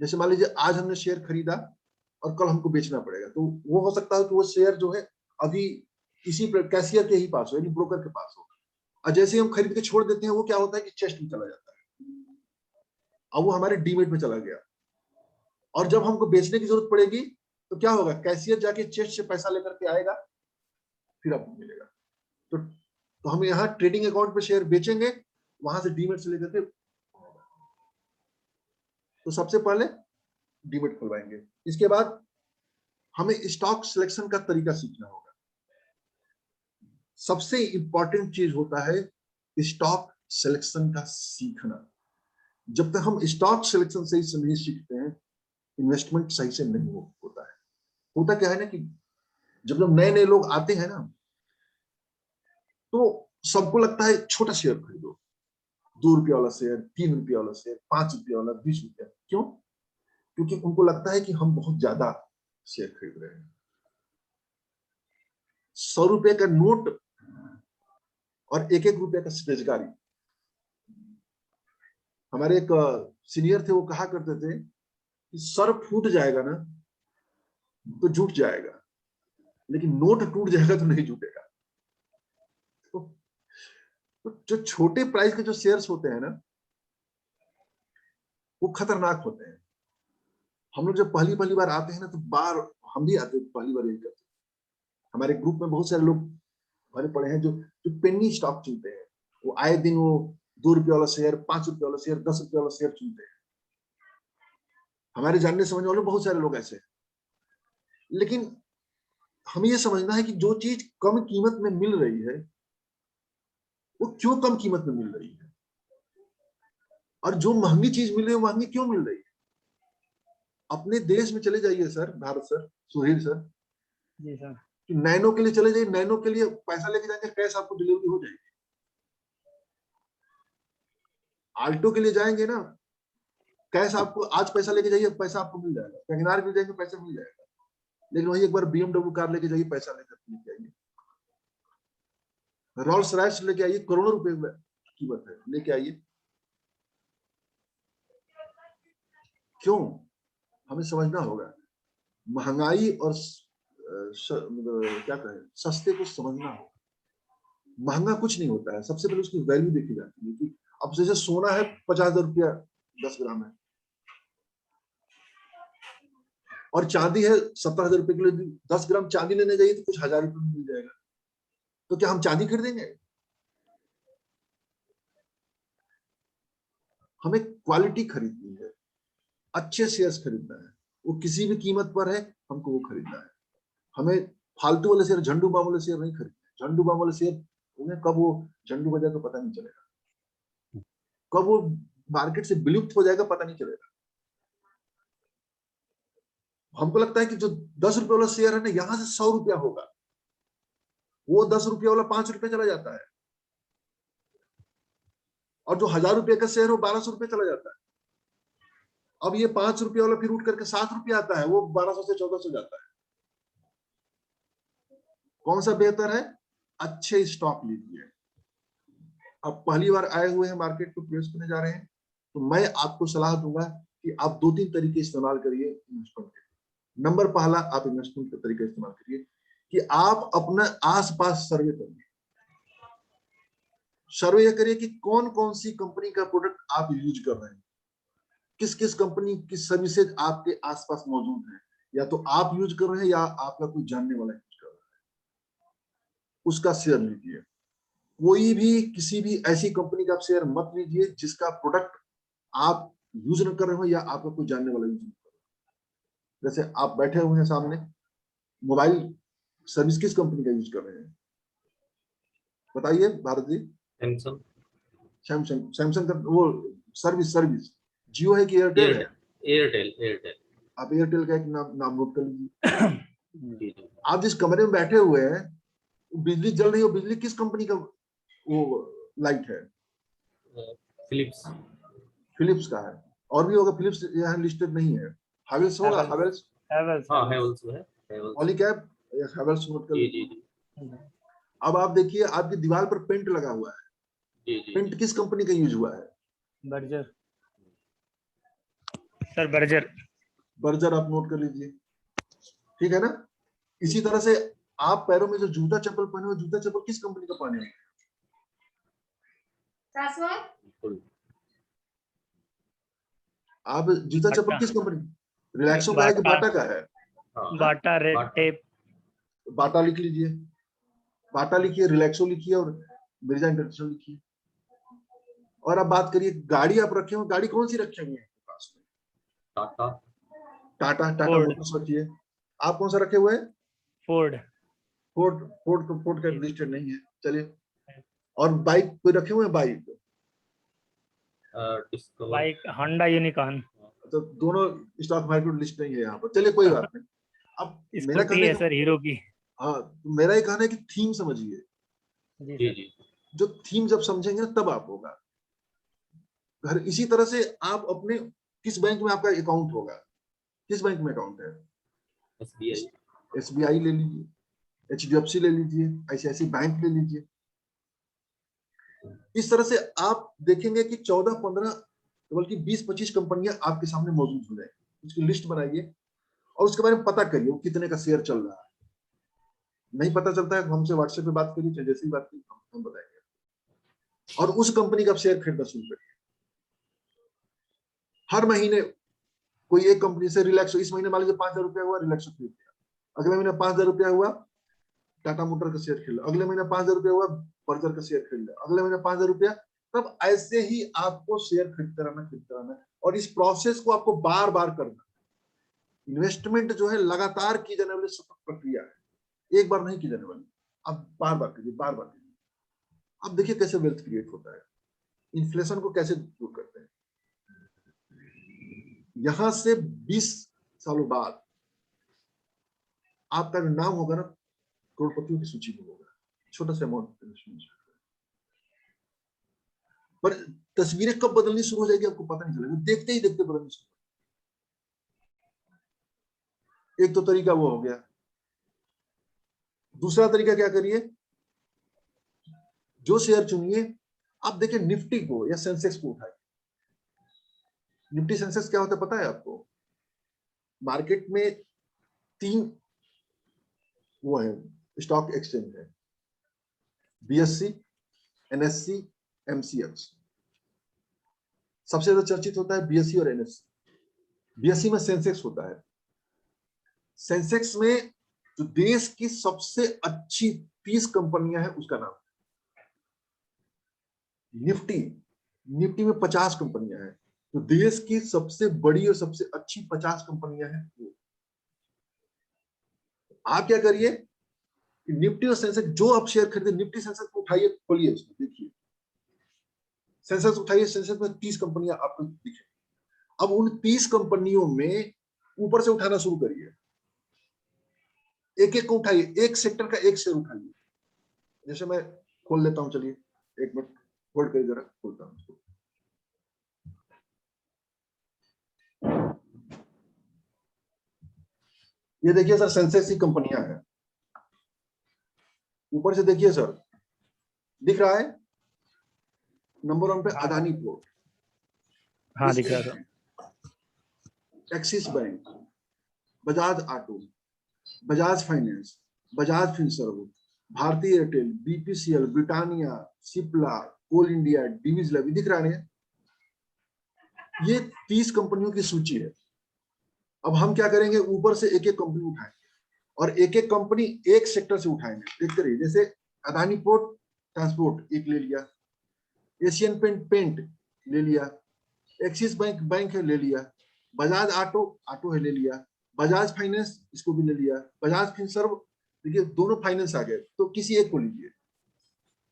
जैसे मान लीजिए आज हमने शेयर खरीदा और कल हमको बेचना पड़ेगा, तो वो हो सकता है कि वो शेयर जो है अभी इसी कैशियर के ही पास हो, यानी ब्रोकर के पास हो, और जैसे हम खरीद के छोड़ देते हैं, वो क्या होता है कि चेस्ट में चला जाता है, अब वो हमारे डीमेट में चला गया। और जब हमको बेचने की जरूरत पड़ेगी तो क्या होगा? कैशियर जाके चेस्ट से पैसा लेकर के आएगा, फिर आपको मिलेगा। तो हम यहाँ ट्रेडिंग अकाउंट पे शेयर बेचेंगे, वहां से डीमेट से लेकर के। तो सबसे पहले डीमेट खुलवाएंगे, इसके बाद हमें स्टॉक सिलेक्शन का तरीका सीखना होगा। सबसे इंपॉर्टेंट चीज होता है स्टॉक सिलेक्शन का सीखना। जब तक हम स्टॉक सिलेक्शन सही से नहीं सीखते हैं, इन्वेस्टमेंट सही से नहीं होता है। होता क्या है ना कि जब नए नए लोग आते हैं ना, तो सबको लगता है छोटा शेयर खरीदो, 2 रुपये वाला शेयर, 3 रुपये वाला शेयर, 5 रुपये वाला, 20 रुपया। क्यों? क्योंकि उनको लगता है कि हम बहुत ज्यादा शेयर खरीद रहे हैं। 100 रुपए का नोट और 1-1 रुपये का रोजगारी। हमारे एक सीनियर थे, वो कहा करते थे कि सर फूट जाएगा ना तो जुट जाएगा, लेकिन नोट टूट जाएगा तो नहीं जुटेगा। तो जो छोटे प्राइस के जो शेयर्स होते हैं ना, वो खतरनाक होते हैं। हम लोग जब पहली पहली बार आते हैं ना, तो हम भी आते हैं, पहली बार यही करते हैं। हमारे ग्रुप में बहुत सारे लोग भरे पड़े हैं जो पेनी स्टॉक चुनते हैं। वो आए दिन वो 2 रुपये वाला शेयर, 5 रुपये वाला शेयर, 10 रुपये वाला शेयर चुनते हैं। हमारे जानने समझने वाले बहुत सारे लोग ऐसे हैं। लेकिन हमें ये समझना है कि जो चीज कम कीमत में मिल रही है, वो क्यों कम कीमत में मिल रही है, और जो महंगी चीज मिल रही है महंगी क्यों मिल रही है? अपने देश में चले जाइए sir, Bharat sir, Sudhir sir ji sir. कि नैनो के लिए चले जाइए, नैनो के लिए पैसा लेके जाएंगे, कैश आपको डिलीवरी हो जाएगी। आल्टो के लिए जाएंगे ना, कैश आपको आज पैसा लेके जाइए, पैसा आपको मिल जाएगा। वैगनार के लिए जाएंगे, पैसा मिल जाएगा। लेकिन वही एक बार BMW कार लेके जाइए, पैसा लेके आइए। रोल्स रॉयस लेके आइए, करोड़ों रुपए कीमत है, लेके आइए। क्यों? हमें समझना होगा, महंगाई और क्या कहें, सस्ते को समझना होगा। महंगा कुछ नहीं होता है, सबसे पहले उसकी वैल्यू देखी जाती है कि अब जैसे सोना है 50,000 रुपया 10 ग्राम है, और चांदी है 70,000 रुपए किलो। 10 ग्राम चांदी लेने जाइए तो कुछ 1,000 रुपए में मिल जाएगा। तो क्या हम चांदी खरीदेंगे? हमें क्वालिटी खरीदनी है, अच्छे शेयर्स खरीदना है, वो किसी भी कीमत पर है, हमको वो खरीदना है। हमें फालतू वाले शेयर, झंडू बाम वाले शेयर नहीं खरीदना। झंडू बाम वाले शेयर उन्हें कब वो झंडू बजा तो पता नहीं चलेगा, कब वो मार्केट से विलुप्त हो जाएगा पता नहीं चलेगा। हमको लगता है कि जो 10 रुपए वाला शेयर है ना, यहां से 100 रुपया होगा, वो 10 रुपया वाला 5 रुपये चला जाता है, और जो 1,000 रुपये का शेयर हो 1,200 रुपये चला जाता है। अब ये 5 रुपये वाला फिर उठ करके 7 रुपया आता है, वो 1,200 से 1,400 जाता है। कौन सा बेहतर है? अच्छे स्टॉक लीजिए। अब पहली बार आए हुए हैं, मार्केट को प्रवेश करने जा रहे हैं, तो मैं आपको सलाह दूंगा कि आप 2-3 तरीके इस्तेमाल करिए इन्वेस्टमेंट के। नंबर पहला, आप इन्वेस्टमेंट का तरीका इस्तेमाल करिए कि आप अपना आसपास सर्वे करिए। सर्वे यह करिए कि कौन कौन सी कंपनी का प्रोडक्ट आप यूज कर रहे हैं, किस किस कंपनी की सर्विसेज आपके आसपास मौजूद है, या तो आप यूज कर रहे हैं या आपका कोई जानने वाला यूज कर रहा है, उसका शेयर लीजिए। कोई भी किसी भी ऐसी कंपनी का आप शेयर मत लीजिए जिसका प्रोडक्ट आप यूज न कर रहे हो या आपका कोई जानने वाला यूज नहीं कर रहा है। जैसे आप बैठे हुए हैं सामने, मोबाइल सर्विस किस कंपनी का यूज कर रहे हैं बताइए भारत जी? सैमसंग। सैमसंग। सैमसंग का वो सर्विस जियो है कि एयरटेल है? एयरटेल। आप एयरटेल का एक नाम नोट कर लीजिए। जी। आप जिस कमरे में बैठे हुए हैं, बिजली जल रही हो, बिजली किस कंपनी का वो लाइट है? फिलिप्स। फिलिप्स का है। और भी होगा, फिलिप्स यहाँ लिस्टेड नहीं है। हैवेल्स होगा, हैवेल्स। हाँ, हैवेल्स है, हैवेल्स। पॉलीकैब या हैवेल्स नोट कर जी लीजिए। अब आप देखिए, आपकी दीवार पर पेंट लगा हुआ है, जी। पेंट किस कंपनी का यूज हुआ है? Berger sir, Berger. बर्जर आप नोट कर लीजिए, ठीक है ना? इसी तरह से आप पैरों में जो जूता चप्पल पहने हुए, जूता चप्पल किस कंपनी का पहने हुए? आप जूता चप्पल किस कंपनी? रिलैक्सो का है कि बाटा का है? बाटा, रेड टेप। बाटा लिख लीजिए, बाटा लिखिए, रिलैक्सो लिखिए और मिर्जा इंटरनेशनल लिखिए। और अब बात करिए, गाड़ी आप रखे हो, गाड़ी कौन सी रखे हुए हैं आपके पास में? टाटा मोटर्स रखिए। आप कौन सा रखे हुए हैं? फोर्ड का लिस्टेड नहीं है, चलिए। और बाइक कोई रखे हुए हैं? Bike Honda unicorn. तो दोनों स्टॉक मार्केट लिस्ट नहीं है यहाँ पर, चलिए कोई बात नहीं। अब मेरा कहना है सर, हीरो की। हाँ, मेरा ये कहना है कि थीम समझिए। जी। जो थीम जब समझेंगे ना, तब आप होगा घर। इसी तरह से आप अपने, किस बैंक में आपका अकाउंट होगा? किस बैंक में अकाउंट है? SBI ले लीजिए, HDFC ले लीजिए, ICICI बैंक ले लीजिए। इस तरह से आप देखेंगे कि 14-15 बल्कि 20-25 कंपनियां आपके सामने मौजूद हो जाएंगी। उसकी लिस्ट बनाइए और उसके बारे में पता करिए वो कितने का शेयर चल रहा है। नहीं पता चलता है तो हमसे व्हाट्सएप पे बात करिए, जैसे ही बात की हम बताएंगे। और उस कंपनी का शेयर खरीदना शुरू करिए। हर महीने कोई एक कंपनी से, रिलैक्सो इस महीने मान लीजिए 5,000 रुपया हुआ, रिलैक्सो खरीद लिया। अगले महीने 5,000 रुपया हुआ, टाटा मोटर का शेयर खरीद लिया। अगले महीने 5,000 रुपया हुआ, बर्जर का शेयर खरीद लिया। अगले महीने 5,000 रुपया। तब ऐसे ही आपको शेयर खरीदते रहना। और इस प्रोसेस को आपको बार बार करना। इन्वेस्टमेंट जो है लगातार की जाने वाली सतत प्रक्रिया है, एक बार नहीं की जाने वाली। आप बार बार कीजिए, बार बार कीजिए। अब देखिए कैसे वेल्थ क्रिएट होता है, इन्फ्लेशन को कैसे दूर करते हैं। यहां से 20 सालों बाद आपका जो नाम होगा ना करोड़पतियों की सूची में होगा, छोटा सा अमाउंट। पर तस्वीरें कब बदलनी शुरू हो जाएगी आपको पता नहीं चलेगा, देखते ही देखते बदलनी शुरू। एक तो तरीका वो हो गया। दूसरा तरीका क्या करिए, जो शेयर चुनिए, आप देखिए निफ्टी को या सेंसेक्स को उठाइए। निफ्टी सेंसेक्स क्या होता है पता है आपको? मार्केट में 3 वो है स्टॉक एक्सचेंज है, बीएससी, एनएससी, एमसीएक्स। सबसे ज्यादा चर्चित होता है बीएससी और एनएससी। बीएससी में सेंसेक्स होता है। सेंसेक्स में जो देश की सबसे अच्छी 30 कंपनियां हैं उसका नाम। निफ्टी, निफ्टी में 50 कंपनियां हैं, तो देश की सबसे बड़ी और सबसे अच्छी 50 कंपनियां हैं वो। आप क्या करिए, निफ्टी और सेंसेक्स जो आप शेयर खरीदे, निफ्टी सेंसेक्स को उठाइए, खोलिए उसमें, देखिए सेंसेक्स उठाइए, सेंसेक्स में 30 कंपनियां आपको दिखे। अब उन 30 कंपनियों में ऊपर से उठाना शुरू करिए, एक एक को उठाइए, एक सेक्टर का एक शेयर उठाइए। जैसे मैं खोल लेता हूं, चलिए 1 मिनट होल्ड करिए, जरा खोलता हूं उसको। ये देखिए सर, सेंसेक्स की कंपनियां हैं। ऊपर से देखिए सर, दिख रहा है नंबर 1 पे अदानी पोर्ट, हाँ दिख रहा था। Axis Bank, Bajaj Auto, Bajaj finance, Bajaj Finserv, भारतीय एयरटेल, बीपीसीएल, ब्रिटानिया, सिप्ला, कोल इंडिया, डिविज लैब, दिख रहा है। ये 30 कंपनियों की सूची है। अब हम क्या करेंगे, ऊपर से एक एक कंपनी उठाएंगे और एक एक कंपनी एक सेक्टर से उठाएंगे। देखते रहिए, जैसे अदानी पोर्ट ट्रांसपोर्ट एक ले लिया, एशियन पेंट ले लिया, एक्सिस बैंक है ले लिया, बजाज ऑटो है ले लिया, बजाज फाइनेंस इसको भी ले लिया, बजाज फिनसर्व, देखिए दोनों फाइनेंस आ गए, तो किसी एक को लीजिए।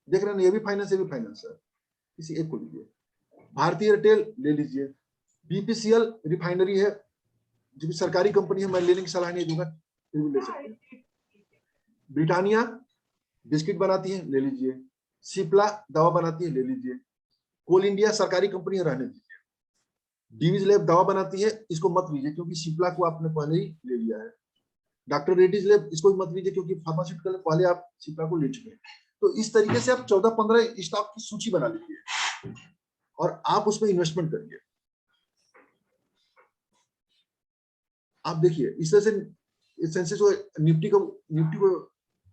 देख रहे हैं ये भी फाइनेंस, ये भी फाइनेंस है, किसी एक को लीजिए। भारतीय एयरटेल ले लीजिए, बीपीसीएल रिफाइनरी है, जो भी सरकारी कंपनी है, मैं लेने की सलाह नहीं दूंगा, फिर भी ले सकते हैं। ब्रिटानिया बिस्किट बनाती है, ले लीजिए। सिप्ला दवा बनाती है, ले लीजिए। कोल इंडिया सरकारी कंपनी है, रहने दीजिए। डिविज लैब दवा बनाती है, इसको मत लीजिए क्योंकि सिप्ला को आपने पहले ही ले लिया है। डॉक्टर रेड्डीज लैब, इसको भी मत लीजिए क्योंकि फार्मास्यूटिकल पहले आप सिप्ला को ले चुके हैं। तो इस तरीके से आप 14-15 स्टॉक की सूची बना लीजिए और आप उसमें इन्वेस्टमेंट करिए। आप देखिए इस तरह से सेंसेक्स को, निफ्टी को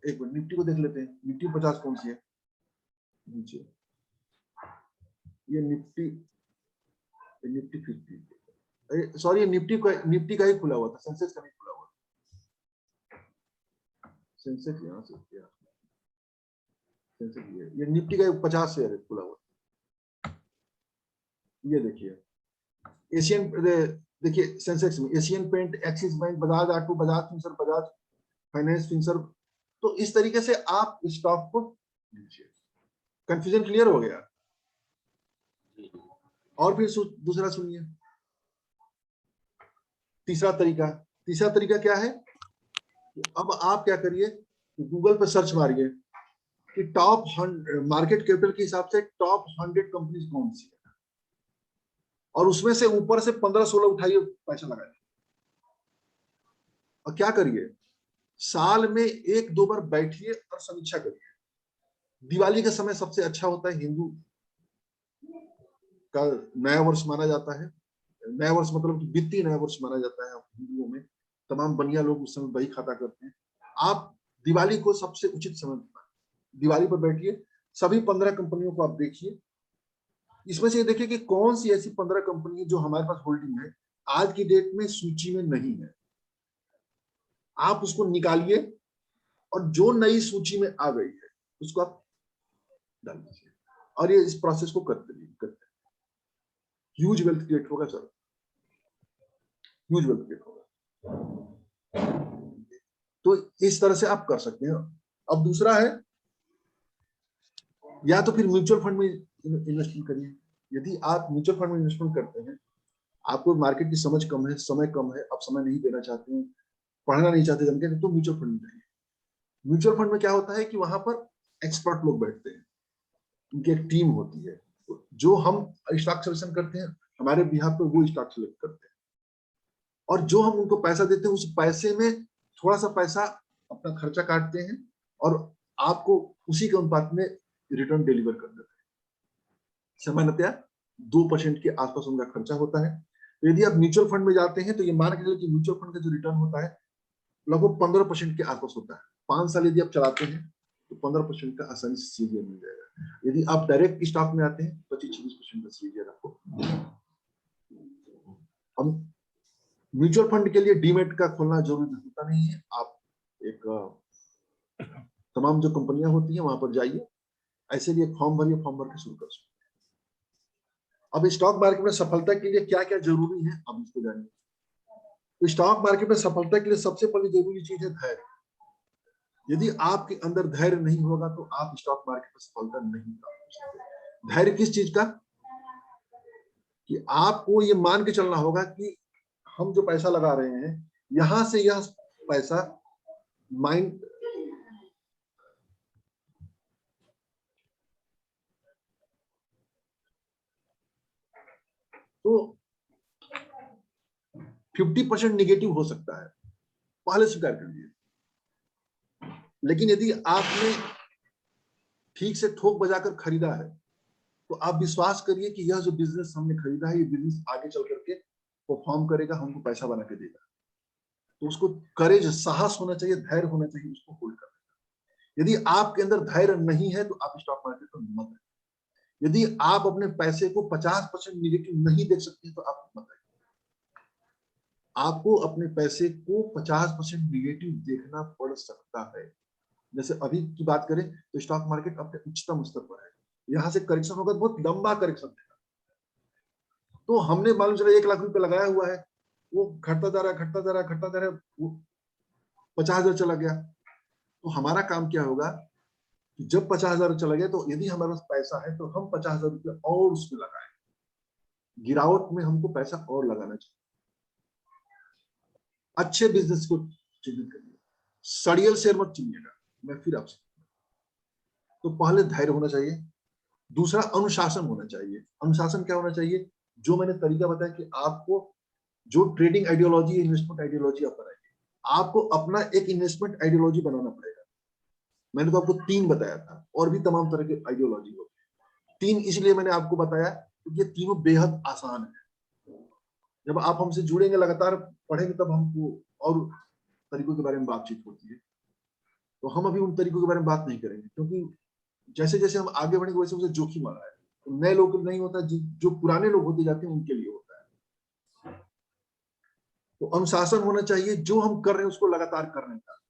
एक मिनट, निफ्टी को देख लेते हैं। निफ्टी 50 कौन सी है नीचे? ये निफ्टी 50, सॉरी निफ्टी का ही खुला हुआ था, सेंसेक्स का नहीं खुला हुआ। सेंसेक्स यहाँ से क्या, सेंसेक्स ये निफ्टी का 50 शेयर है खुला हुआ। ये देखिए एशियन, देखिए सेंसेक्स में Asian Paint, Axis Bank, Bajaj Auto, Bajaj Finserv, Bajaj Finance Finserv. तो इस तरीके से आप स्टॉक को लीजिए। कंफ्यूजन क्लियर हो गया? और फिर दूसरा सुनिए, तीसरा तरीका क्या है? अब आप क्या करिए, गूगल पर सर्च मारिए कि टॉप 100 मार्केट कैपिटल के हिसाब से टॉप 100 कंपनीज कौन सी है, और उसमें से ऊपर से 15-16 उठाइए, पैसा लगाइए। और क्या करिए, साल में 1-2 बार बैठिए और समीक्षा करिए। दिवाली का समय सबसे अच्छा होता है, हिंदू का नया वर्ष माना जाता है। नया वर्ष मतलब कि वित्तीय नया वर्ष माना जाता है हिंदुओं में। तमाम बनिया लोग उस समय बही खाता करते हैं। आप दिवाली को सबसे उचित समय, दिवाली पर बैठिए, सभी 15 कंपनियों को आप देखिए। इसमें से देखिए कि कौन सी ऐसी 15 कंपनी जो हमारे पास होल्डिंग है, आज की डेट में सूची में नहीं है। आप उसको निकालिए और जो नई सूची में आ गई है उसको आप डाल दीजिए, और ये इस प्रोसेस को करते रहिए। ह्यूज वेल्थ क्रिएट होगा सर, ह्यूज वेल्थ क्रिएट होगा। तो इस तरह से आप कर सकते हैं। अब दूसरा है, या तो फिर म्यूचुअल फंड में इन्वेस्टमेंट करिए। यदि आप म्यूचुअल फंड में इन्वेस्टमेंट करते हैं आपको मार्केट की समझ कम है, समय कम है, आप समय नहीं देना चाहते हैं, पढ़ना नहीं चाहते जम के, तो म्यूचुअल फंड में जाइए। म्यूचुअल फंड में क्या होता है कि वहां पर एक्सपर्ट लोग बैठते हैं, उनकी एक टीम होती है, जो हम स्टॉक सिलेक्शन करते हैं हमारे बिहाफ पर वो स्टॉक सिलेक्ट करते हैं, और जो हम उनको पैसा देते हैं उस पैसे में थोड़ा सा पैसा अपना खर्चा काटते हैं और आपको उसी के अनुपात में रिटर्न डिलीवर कर देते हैं। सामान्यतया 2% के आसपास उनका खर्चा होता है। तो यदि आप म्यूचुअल फंड में जाते हैं तो ये मान के चलिए कि म्यूचुअल फंड का जो रिटर्न होता है लगभग 15% के आसपास होता है। 5 साल यदि आप चलाते हैं तो 15% का आसानी से सीजीआर मिल जाएगा। यदि आप डायरेक्ट स्टॉक में आते हैं 25-26% का सीजीआर आपको। अब म्यूचुअल फंड के लिए डीमेट का खोलना जरूरी होता नहीं है, आप एक तमाम जो कंपनियां होती हैं वहां पर जाइए, ऐसे लिए फॉर्म भरिए, फॉर्म भर के शुरू कर सकते हैं। अब स्टॉक मार्केट में सफलता के लिए क्या क्या जरूरी है अब इसको जानिए। तो स्टॉक मार्केट में सफलता के लिए सबसे पहली जरूरी चीज है धैर्य। यदि आपके अंदर धैर्य नहीं होगा तो आप स्टॉक मार्केट में सफलता नहीं प्राप्त कर सकते। धैर्य किस चीज का? कि आपको ये मान के चलना होगा कि हम जो पैसा लगा रहे हैं यहां से यह पैसा माइंड तो 50% निगेटिव हो सकता है, पहले स्वीकार कर लीजिए। लेकिन यदि आपने ठीक से ठोक बजाकर खरीदा है तो आप विश्वास करिए कि यह जो बिजनेस हमने खरीदा है ये बिजनेस आगे चल करके परफॉर्म करेगा, हमको पैसा बना के देगा। तो उसको करेज, साहस होना चाहिए, धैर्य होना चाहिए उसको होल्ड करने का। यदि आपके अंदर धैर्य नहीं है तो आप स्टॉक मार्केट में मत आइए। यदि आप अपने पैसे को 50% निगेटिव नहीं देख सकते तो आप मत आइए। आपको अपने पैसे को 50% निगेटिव देखना पड़ सकता है। जैसे अभी की बात करें तो स्टॉक मार्केट अपने उच्चतम स्तर पर है, यहां से करेक्शन होगा, बहुत लंबा करेक्शन देगा। तो हमने मालूम चला 1 लाख रुपए लगाया हुआ है, वो घटता जा रहा है, घटता जा रहा है, घटता जा रहा है, वो 50,000 चला गया। तो हमारा काम क्या होगा कि जब 50,000 चला गया तो यदि हमारे पास पैसा है तो हम 50,000 रुपये और उसमें लगाए। गिरावट में हमको पैसा और लगाना चाहिए। अच्छे बिजनेस को चिन्हित करिए, सड़ियल शेयर मत चुनिएगा। मैं फिर आपसे, तो पहले धैर्य होना चाहिए, दूसरा अनुशासन होना चाहिए। अनुशासन क्या होना चाहिए? जो मैंने तरीका बताया कि आपको जो ट्रेडिंग आइडियोलॉजी, इन्वेस्टमेंट आइडियोलॉजी अपनाइए, आपको अपना एक इन्वेस्टमेंट आइडियोलॉजी बनाना पड़ेगा। मैंने तो आपको 3 बताया था, और भी तमाम तरह के आइडियोलॉजी होते हैं। 3 इसलिए मैंने आपको बताया क्योंकि ये तीनों बेहद आसान है। जब आप हमसे जुड़ेंगे, लगातार पढ़ेंगे, तब हमको और तरीकों के बारे में बातचीत होती है। तो हम अभी उन तरीकों के बारे में बात नहीं करेंगे, क्योंकि जैसे जैसे हम आगे बढ़ेंगे वैसे वैसे जोखिम आ रहा है। तो नए लोग नहीं होता, जो पुराने लोग होते जाते हैं उनके लिए होता है। तो अनुशासन होना चाहिए, जो हम कर रहे हैं उसको लगातार करने का,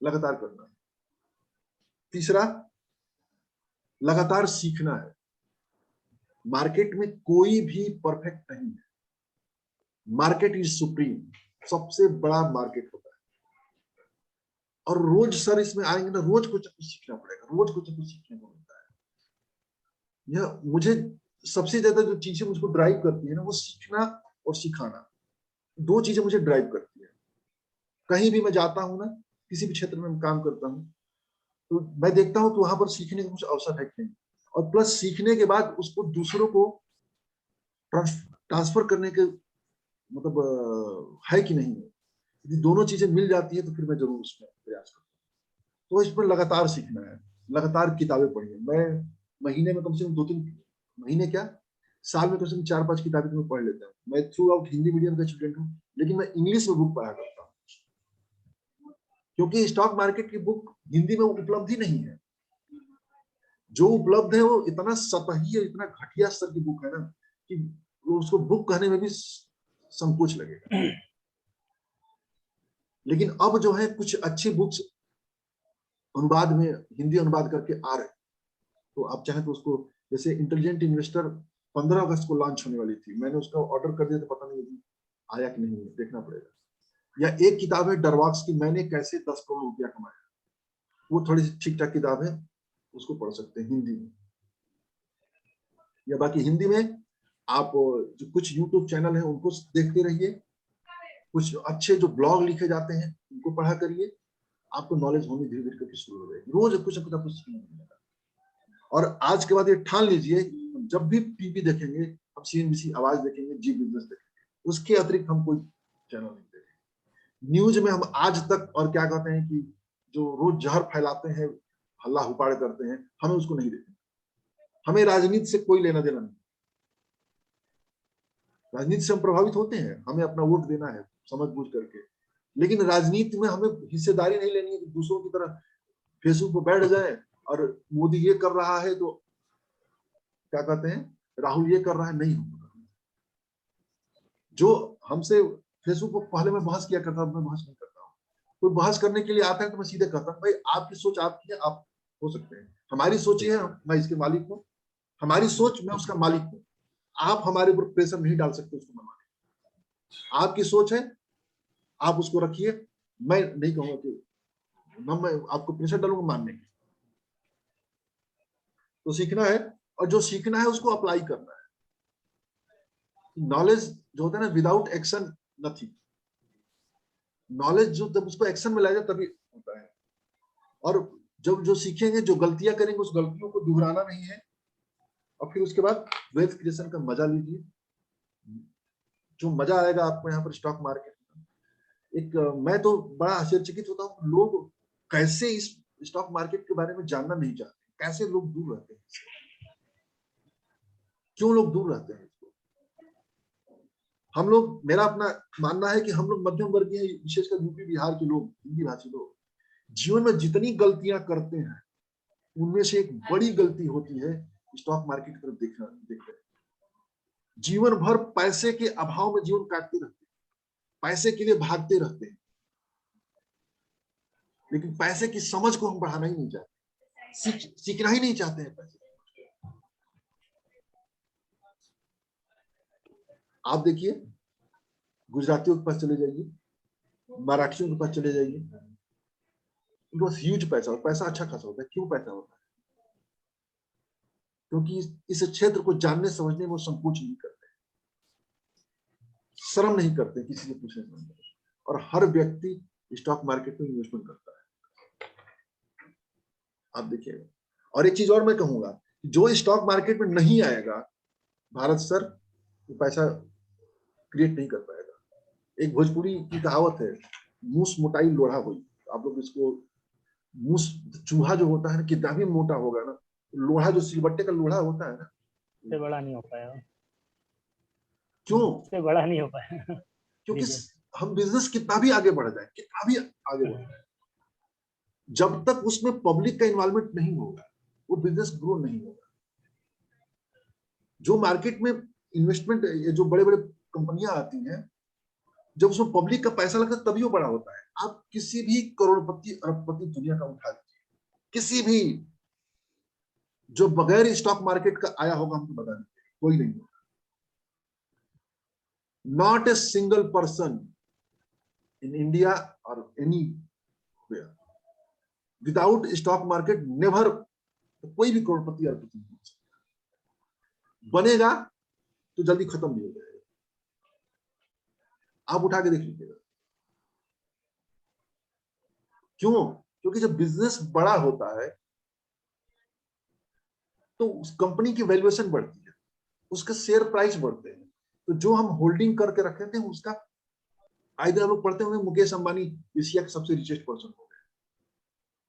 लगातार करना है। तीसरा, लगातार सीखना है। मार्केट में कोई भी परफेक्ट नहीं है। मार्केट इज सुप्रीम, सबसे बड़ा मार्केट होता है। और रोज सर इसमें आएंगे ना, रोज कुछ कुछ सीखना पड़ेगा, रोज कुछ कुछ सीखने को मिलता है। यह मुझे सबसे ज्यादा जो चीजें मुझको ड्राइव करती है ना, वो सीखना और सिखाना, 2 चीजें मुझे ड्राइव करती है। कहीं भी मैं जाता हूँ ना, किसी भी क्षेत्र में मैं काम करता हूँ, तो मैं देखता हूँ कि वहां पर सीखने का कुछ अवसर है कि नहीं, और प्लस सीखने के बाद उसको दूसरों को ट्रांसफर करने के मतलब है कि नहीं है। यदि दोनों चीजें मिल जाती है तो फिर मैं जरूर उसमें प्रयास करता हूँ। तो इस पर लगातार सीखना है, लगातार किताबें पढ़िए। मैं महीने में कम से कम 2-3 महीने क्या, साल में कम से कम 4-5 किताबें तो मैं पढ़ लेता हूँ। मैं थ्रू आउट हिंदी मीडियम का स्टूडेंट हूँ, लेकिन मैं इंग्लिश में बुक पढ़ा करता हूँ, क्योंकि स्टॉक मार्केट की बुक हिंदी में उपलब्ध ही नहीं है। जो उपलब्ध है वो इतना सतही है, इतना घटिया स्तर की बुक है ना कि उसको बुक कहने में भी संकोच लगेगा। लेकिन अब जो है कुछ अच्छी बुक्स अनुवाद में, हिंदी अनुवाद करके आ रहे हैं, तो आप चाहें तो उसको, जैसे इंटेलिजेंट इन्वेस्टर 15 अगस्त को लॉन्च होने वाली थी, मैंने उसका ऑर्डर कर दिया, तो पता नहीं अभी आया कि नहीं, देखना पड़ेगा। या एक किताब है डरवाक्स की, मैंने कैसे 10 करोड़ रुपया कमाया, वो थोड़ी सी ठीक ठाक किताब है, उसको पढ़ सकते हैं हिंदी में। या बाकी हिंदी में आप जो कुछ यूट्यूब चैनल है उनको देखते रहिए, कुछ अच्छे जो ब्लॉग लिखे जाते हैं उनको पढ़ा करिए, आपको नॉलेज होनी धीरे धीरे करके शुरू हो जाएगी, रोज कुछ ना कुछ सीखने मिलेगा। और आज के बाद ये ठान लीजिए, जब भी टीवी देखेंगे हम CNBC आवाज देखेंगे, जी बिजनेस देखेंगे, उसके अतिरिक्त हम कोई चैनल नहीं देखेंगे। न्यूज में हम आज तक और क्या कहते हैं कि जो रोज जहर फैलाते हैं, हल्ला हुपाड़ करते हैं, हमें उसको नहीं देखेंगे। हमें राजनीति से कोई लेना देना नहीं, राजनीति से हम प्रभावित होते हैं, हमें अपना वोट देना है समझ बूझ करके, लेकिन राजनीति में हमें हिस्सेदारी नहीं लेनी है कि दूसरों की तरह फेसबुक पर बैठ जाए और मोदी ये कर रहा है तो क्या कहते हैं, राहुल ये कर रहा है, नहीं होगा। जो हमसे फेसबुक पर पहले मैं बहस किया करता, मैं बहस नहीं करता हूँ। कोई बहस करने के लिए आता है तो मैं सीधे कहता हूँ, भाई आपकी सोच आपकी है, आप हो सकते हैं, हमारी सोच ये है, मैं इसके मालिक हूँ, हमारी सोच मैं उसका मालिक हूँ, आप हमारे ऊपर प्रेशर नहीं डाल सकते उसको मनवाने। आपकी सोच है, आप उसको रखिए, मैं नहीं कहूंगा कि मैं आपको प्रेशर डालूंगा मानने की। तो सीखना है, और जो सीखना है उसको अप्लाई करना है। नॉलेज जो होता है ना, विदाउट एक्शन नथिंग। नॉलेज जो जब उसको एक्शन में लाया जाए तभी होता है। और जब जो सीखेंगे, जो गलतियां करेंगे, उस गलतियों को दोहराना नहीं है, और फिर उसके बाद वेल्थ क्रिएशन का मजा लीजिए। जो मजा आएगा आपको यहाँ पर स्टॉक मार्केट में, एक मैं तो बड़ा आश्चर्यचकित होता हूँ, लोग कैसे इस स्टॉक मार्केट के बारे में जानना नहीं चाहते, कैसे लोग दूर रहते हैं, क्यों लोग दूर रहते हैं। हम लोग, मेरा अपना मानना है कि हम लोग मध्यम वर्गीय, विशेषकर यूपी बिहार के लोग, हिंदी भाषी लोग, जीवन में जितनी गलतियां करते हैं उनमें से एक बड़ी गलती होती है स्टॉक मार्केट की तरफ देखना। जीवन भर पैसे के अभाव में जीवन काटते रहते हैं, पैसे के लिए भागते रहते हैं, लेकिन पैसे की समझ को हम बढ़ाना ही नहीं चाहते, सीखना ही नहीं चाहते हैं पैसे। आप देखिए, गुजरातियों के पास चले जाइए, मराठियों के पास चले जाइए, उनके पास ह्यूज पैसा, और पैसा अच्छा खासा होता है। क्यों पैसा होता है? क्योंकि इस क्षेत्र को जानने समझने में वो संकोच नहीं करते, शर्म नहीं करते किसी से पूछने में, और हर व्यक्ति स्टॉक मार्केट में इन्वेस्टमेंट करता है। आप देखिएगा। और एक चीज और मैं कहूंगा, जो स्टॉक मार्केट में नहीं आएगा भारत सर, वो पैसा क्रिएट नहीं कर पाएगा। एक भोजपुरी की कहावत है, मूस मोटाई लोढ़ा हुई। आप लोग इसको, मूस चूहा जो होता है ना, कितना भी मोटा होगा ना, लोढ़ा जो सिलबट्टे का लोढ़ा होता है ना, से बड़ा नहीं हो पाया। क्यों? से बड़ा नहीं हो पाया। क्योंकि हम बिजनेस कितना भी आगे बढ़ जाए, कितना भी आगे बढ़ जाए, जब तक उसमें पब्लिक का इन्वॉल्वमेंट नहीं होगा वो बिजनेस ग्रो नहीं होगा। जो मार्केट में इन्वेस्टमेंट, ये जो बड़े बड़े कंपनियां आती हैं, जब उसमें पब्लिक का पैसा लगता है तभी वो बड़ा होता है। आप किसी भी करोड़पति अरबपति दुनिया का उठा लीजिए, किसी भी जो बगैर स्टॉक मार्केट का आया होगा, हमको बता दीजिए, कोई नहीं होगा। Not a single person in India और anywhere without stock market never, कोई भी करोड़पति अरबपति नहीं हो सकता। बनेगा तो जल्दी खत्म नहीं हो जाएगा। आप उठा के देख लीजिएगा। क्यों? क्योंकि जब बिजनेस बड़ा होता है तो उस कंपनी की वैल्यूएशन बढ़ती है, उसके शेयर प्राइस बढ़ते हैं। तो जो हम होल्डिंग करके रखे थे उसका, आए दिन हम लोग पढ़ते होंगे मुकेश अंबानी एशिया के सबसे रिचेस्ट पर्सन हो गए।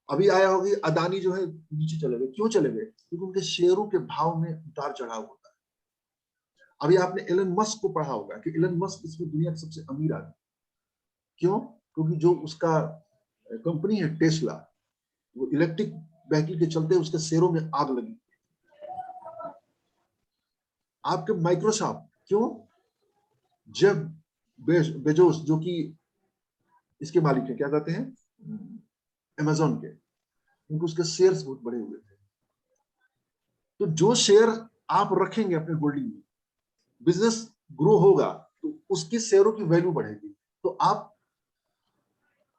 अभी आया होगी अदानी जो है नीचे चले गए। क्यों चले गए? क्योंकि उनके शेयरों के भाव में उतार चढ़ाव होता है। अभी आपने एलन मस्क को पढ़ा होगा कि एलन मस्क इसमें दुनिया के सबसे अमीर आदमी। क्यों? क्योंकि जो उसका कंपनी है टेस्ला, वो इलेक्ट्रिक व्हीकल के चलते उसके शेयरों में आग लगी। आपके माइक्रोसॉफ्ट, क्यों? जेफ बेजोस जो कि इसके मालिक है, क्या कहते हैं, अमेज़न के, क्योंकि उसके शेयर्स बहुत बड़े हुए थे। तो जो शेयर आप रखेंगे अपने होल्डिंग में, बिजनेस ग्रो होगा तो उसकी शेयरों की वैल्यू बढ़ेगी, तो आप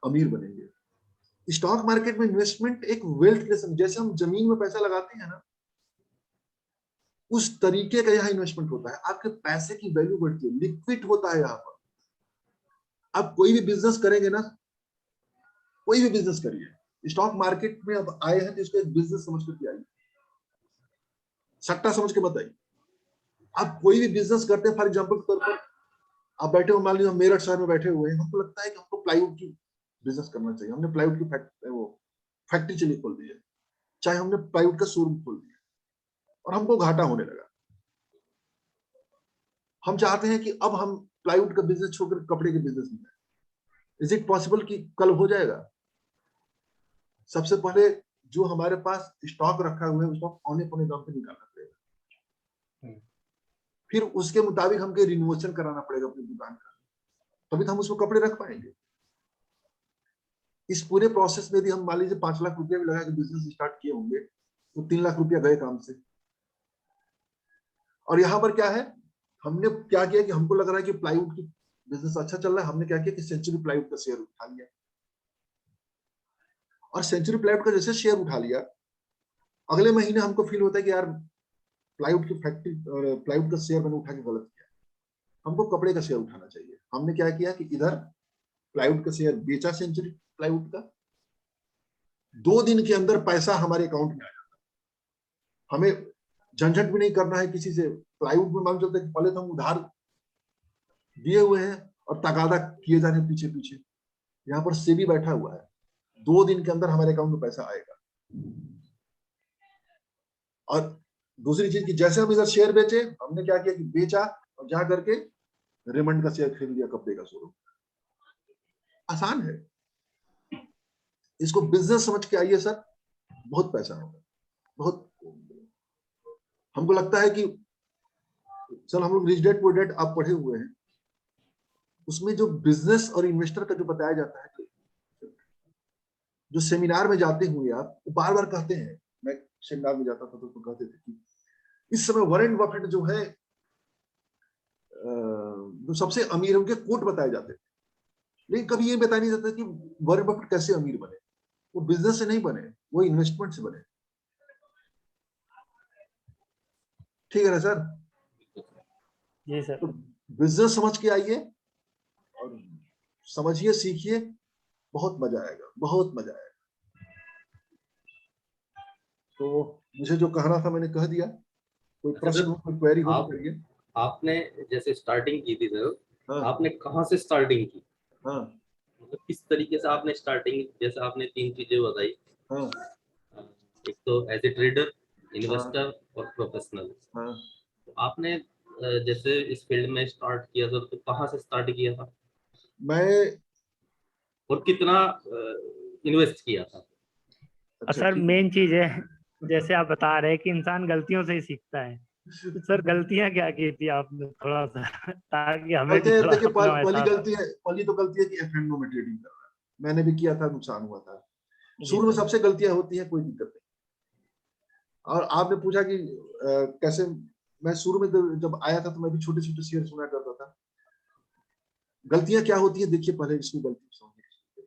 अमीर बनेंगे। स्टॉक मार्केट में इन्वेस्टमेंट एक वेल्थ क्रिएशन, जैसे हम जमीन में पैसा लगाते हैं ना, उस तरीके का यहाँ इन्वेस्टमेंट होता है, आपके पैसे की वैल्यू बढ़ती है, लिक्विड होता है यहाँ पर। आप कोई भी बिजनेस करेंगे ना, कोई भी बिजनेस करिए, स्टॉक मार्केट में अब आए हैं तो इसको एक बिजनेस समझ करके आइए, सट्टा समझ के मत आइए। आप कोई भी बिजनेस करते हैं, फॉर एग्जाम्पल के तौर पर आप बैठे हो, मान लीजिए हम मेरठ शहर में बैठे हुए हैं, हमको लगता है कि हमको प्लाईवुड की बिजनेस करना चाहिए, हमने प्लाईवुड की फैक्ट्री चलिए खोल दी है, चाहे हमने प्लाईवुड का शोरूम खोल दिया और हमको घाटा होने लगा। हम चाहते हैं कि अब हम प्लाईवुड का बिजनेस छोड़कर कपड़े के बिजनेस में जाए। इज इट पॉसिबल कि कल हो जाएगा? सबसे पहले जो हमारे पास स्टॉक रखा हुआ है उसको औने पौने दाम पे निकालना पड़ेगा, फिर उसके मुताबिक हमको रिनोवेशन कराना पड़ेगा अपनी दुकान का, तभी तो हम उसको कपड़े रख पाएंगे। इस पूरे प्रोसेस में यदि हम मान लीजिए 5 लाख रुपया भी लगा के बिजनेस स्टार्ट किए होंगे तो 3 लाख रुपया गए काम से। और यहाँ पर क्या है, हमने क्या किया कि हमको लग रहा है कि प्लाईवुड की बिजनेस अच्छा चल रहा है, हमने क्या किया कि सेंचुरी प्लाईवुड का शेयर उठा लिया, और सेंचुरी प्लाईवुड का जैसे शेयर उठा लिया, अगले महीने हमको फील होता है कि यार प्लाईवुड की फैक्ट्री प्लाईवुड का शेयर मैंने उठा के गलत किया, हमको कपड़े का शेयर उठाना चाहिए। हमने क्या किया कि इधर प्लाईवुड का शेयर बेचा सेंचुरी प्लाईवुड का, 2 दिन के अंदर पैसा हमारे अकाउंट में आ जाता, हमें झंझट भी नहीं करना है किसी से। प्लाईवुड में मान चलते पहले तो हम उधार दिए हुए हैं और तगादा किए जा रहे हैं पीछे पीछे, यहाँ पर सेबी बैठा हुआ है, 2 दिन के अंदर हमारे अकाउंट में पैसा आएगा। और दूसरी चीज कि जैसे हम इधर शेयर बेचे, हमने क्या किया कि बेचा और जा करके रेमंड का शेयर खरीद लिया, कपड़े का शोरूम। आसान है, इसको बिजनेस समझ के आइए सर, बहुत पैसा होगा, बहुत। हमको लगता है कि सर हम लोग रिच डैड पुअर डैड आप पढ़े हुए हैं, उसमें जो बिजनेस और इन्वेस्टर का जो बताया जाता है, जो सेमिनार में जाते हुए आप बार बार कहते हैं, मैं सेमिनार में जाता था तो कहते थे कि इस समय वॉरेन बफेट जो है जो सबसे अमीर है, उनके कोट बताए जाते थे, लेकिन कभी ये बताया नहीं जाता कि वॉरेन बफेट कैसे अमीर बने। वो बिजनेस से नहीं बने, वो इन्वेस्टमेंट से बने। ठीक है ना सर? जी सर। तो बिजनेस समझ के आइए और समझिए, सीखिए, बहुत मजा आएगा, बहुत मजा आएगा। तो मुझे जो कहना था मैंने कह दिया, कोई प्रश्न हो, कोई क्वेरी हो तो करिए। आपने जैसे स्टार्टिंग की थी सर, हाँ आपने कहाँ से स्टार्टिंग की? हाँ मतलब किस तरीके से आपने स्टार्टिंग, जैसे आपने 3 चीजें बताई, हाँ एक तो एज ए ट्रेडर, हाँ इन्वेस्टर और प्रोफेशनल। हाँ। तो आपने जैसे इस फील्ड में स्टार्ट किया था तो कहाँ से स्टार्ट किया था मैं और कितना इन्वेस्ट किया था? और अच्छा सर ठीक मेन चीज है, जैसे आप बता रहे हैं कि इंसान गलतियों से ही सीखता है, है। तो सर गलतियां क्या की थी आपने थोड़ा सा, ताकि हमें भी गलती थोड़ा देखिए, अपना पहली एहसास। गलती है, पहली तो गलती है कि एफएनओ में ट्रेडिंग कर रहा है, मैंने भी किया था, नुकसान हुआ था। जी शुरू में सर। सबसे गलतियां होती हैं, कोई दिक्कत नहीं। और आपने पूछा कि कैसे, मैं शुरू में जब आया था तो मैं भी छोटे छोटे शेयर सुना करता था। गलतियां क्या होती है, देखिए पहले इसमें गलती समझिए।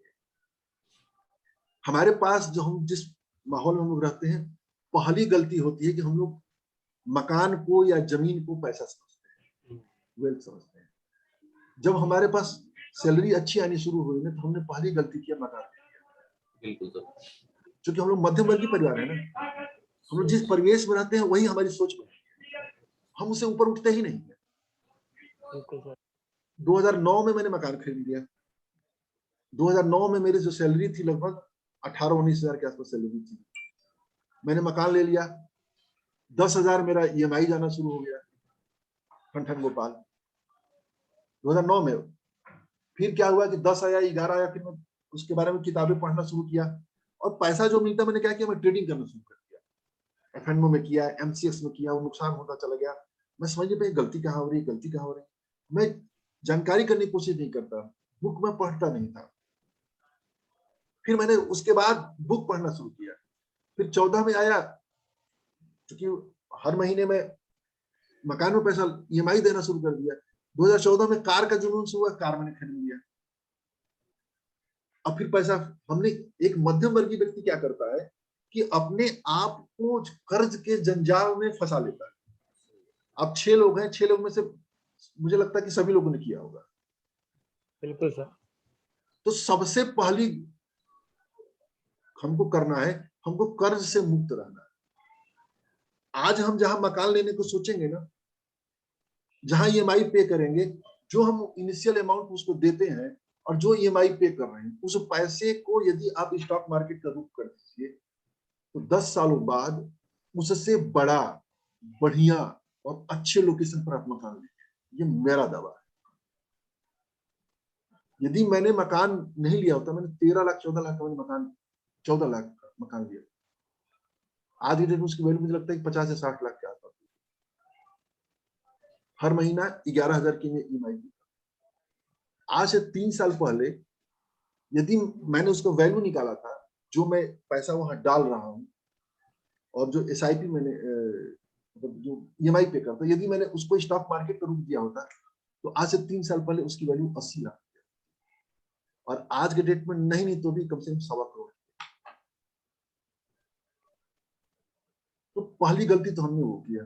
हमारे पास जो हम जिस माहौल में हम लोग रहते हैं, पहली गलती होती है कि हम लोग मकान को या जमीन को पैसा समझते हैं, वेल्थ समझते हैं। जब हमारे पास सैलरी अच्छी आनी शुरू हुई ना, तो हमने पहली गलती किया मकान। बिल्कुल सर। क्योंकि हम लोग मध्यम वर्गीय परिवार है ना, हम लोग जिस परिवेश में रहते हैं वही हमारी सोच में, हम उससे ऊपर उठते ही नहीं है। बिल्कुल सर। 2009 में मैंने मकान खरीद लिया। 2009 में मेरी जो सैलरी थी लगभग 18-19 हजार के आसपास सैलरी थी। मैंने मकान ले लिया, 10,000 मेरा ईएमआई जाना शुरू हो गया, ठन गोपाल 2009 में। फिर क्या हुआ कि 10 आया, 11 आया, फिर मैं उसके बारे में किताबें पढ़ना शुरू किया, और पैसा जो मिलता मैंने क्या किया, मैं ट्रेडिंग करना शुरू कर दिया। एफएनओ में किया, एमसीएक्स में किया, वो नुकसान होता चला गया। मैं समझ नहीं पाया गलती कहाँ हो रही है, गलती कहाँ हो रही है। मैं जानकारी करने की कोशिश नहीं करता, बुक में पढ़ता नहीं था। फिर मैंने उसके बाद बुक पढ़ना शुरू किया। फिर 14 में आया, क्योंकि हर महीने में मकान में पैसा ईएमआई देना शुरू कर दिया। 2014 में कार का जुनून शुरू हुआ, कार मैंने खरीद लिया। अब फिर पैसा, हमने, एक मध्यम वर्गीय व्यक्ति क्या करता है कि अपने आप को कर्ज के जंजाल में फंसा लेता है। अब 6 लोग हैं, 6 लोग में से मुझे लगता है कि सभी लोगों ने किया होगा। बिल्कुल सर। तो सबसे पहली हमको करना है, हमको कर्ज से मुक्त रहना है। आज हम जहां मकान लेने को सोचेंगे ना, जहां ईएमआई पे करेंगे, जो हम इनिशियल अमाउंट उसको देते हैं और जो ईएमआई पे कर रहे हैं, उस पैसे को यदि आप स्टॉक मार्केट का रुख कर दीजिए तो 10 सालों बाद उससे बड़ा, बढ़िया और अच्छे लोकेशन पर आप मकान लेंगे। ये मेरा दावा है। यदि मैंने मकान नहीं लिया होता, मैंने 13 लाख 14 लाख का मकान, 14 लाख का मकान लिया, आज की डेट में उसकी वैल्यू मुझे लगता है कि 50 से 60 लाख के आसपास। हर महीना 11,000 की ईएमआई। आज से 3 साल पहले यदि मैंने उसका वैल्यू निकाला था, जो मैं पैसा वहां डाल रहा हूं और जो एसआईपी मैंने जो ईएमआई पे करता, यदि मैंने उसको स्टॉक मार्केट पर रुक दिया होता तो आज से 3 साल पहले उसकी वैल्यू 80 लाख, और आज के डेट में नहीं तो भी कम से कम 1.25 करोड़। तो पहली गलती तो हमने वो किया।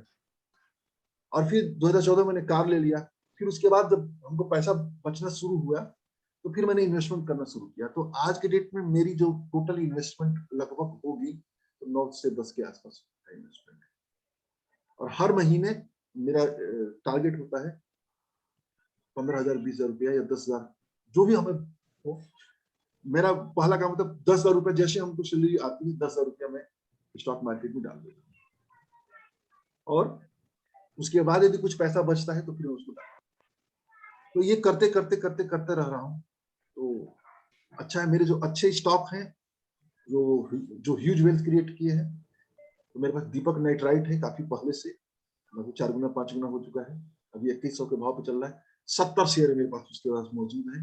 और फिर 2014 मैंने कार ले लिया। फिर उसके बाद जब हमको पैसा बचना शुरू हुआ तो फिर मैंने इन्वेस्टमेंट करना शुरू किया। तो आज के डेट में मेरी जो टोटल इन्वेस्टमेंट लगभग होगी तो 9 से 10 के आसपास है इन्वेस्टमेंट। और हर महीने मेरा टारगेट होता है 15,000, 20,000 रुपया या 10,000, जो भी हमें हो। मेरा पहला काम मतलब 10,000 रुपया, जैसे हमको सैलरी आती है 10,000 रुपया मैं स्टॉक मार्केट में डाल देता हूँ, और उसके बाद यदि कुछ पैसा बचता है तो फिर उसको डाल। तो ये करते करते करते करते रह रहा हूँ। तो अच्छा है, मेरे जो अच्छे स्टॉक हैं, जो ह्यूज वेल्थ क्रिएट किए हैं, तो मेरे पास दीपक नाइट्राइट है, काफी पहले से, लगभग 4 गुना 5 गुना हो चुका है। अभी 2100 के भाव पे चल रहा है। 70 शेयर मेरे पास उसके पास मौजूद है।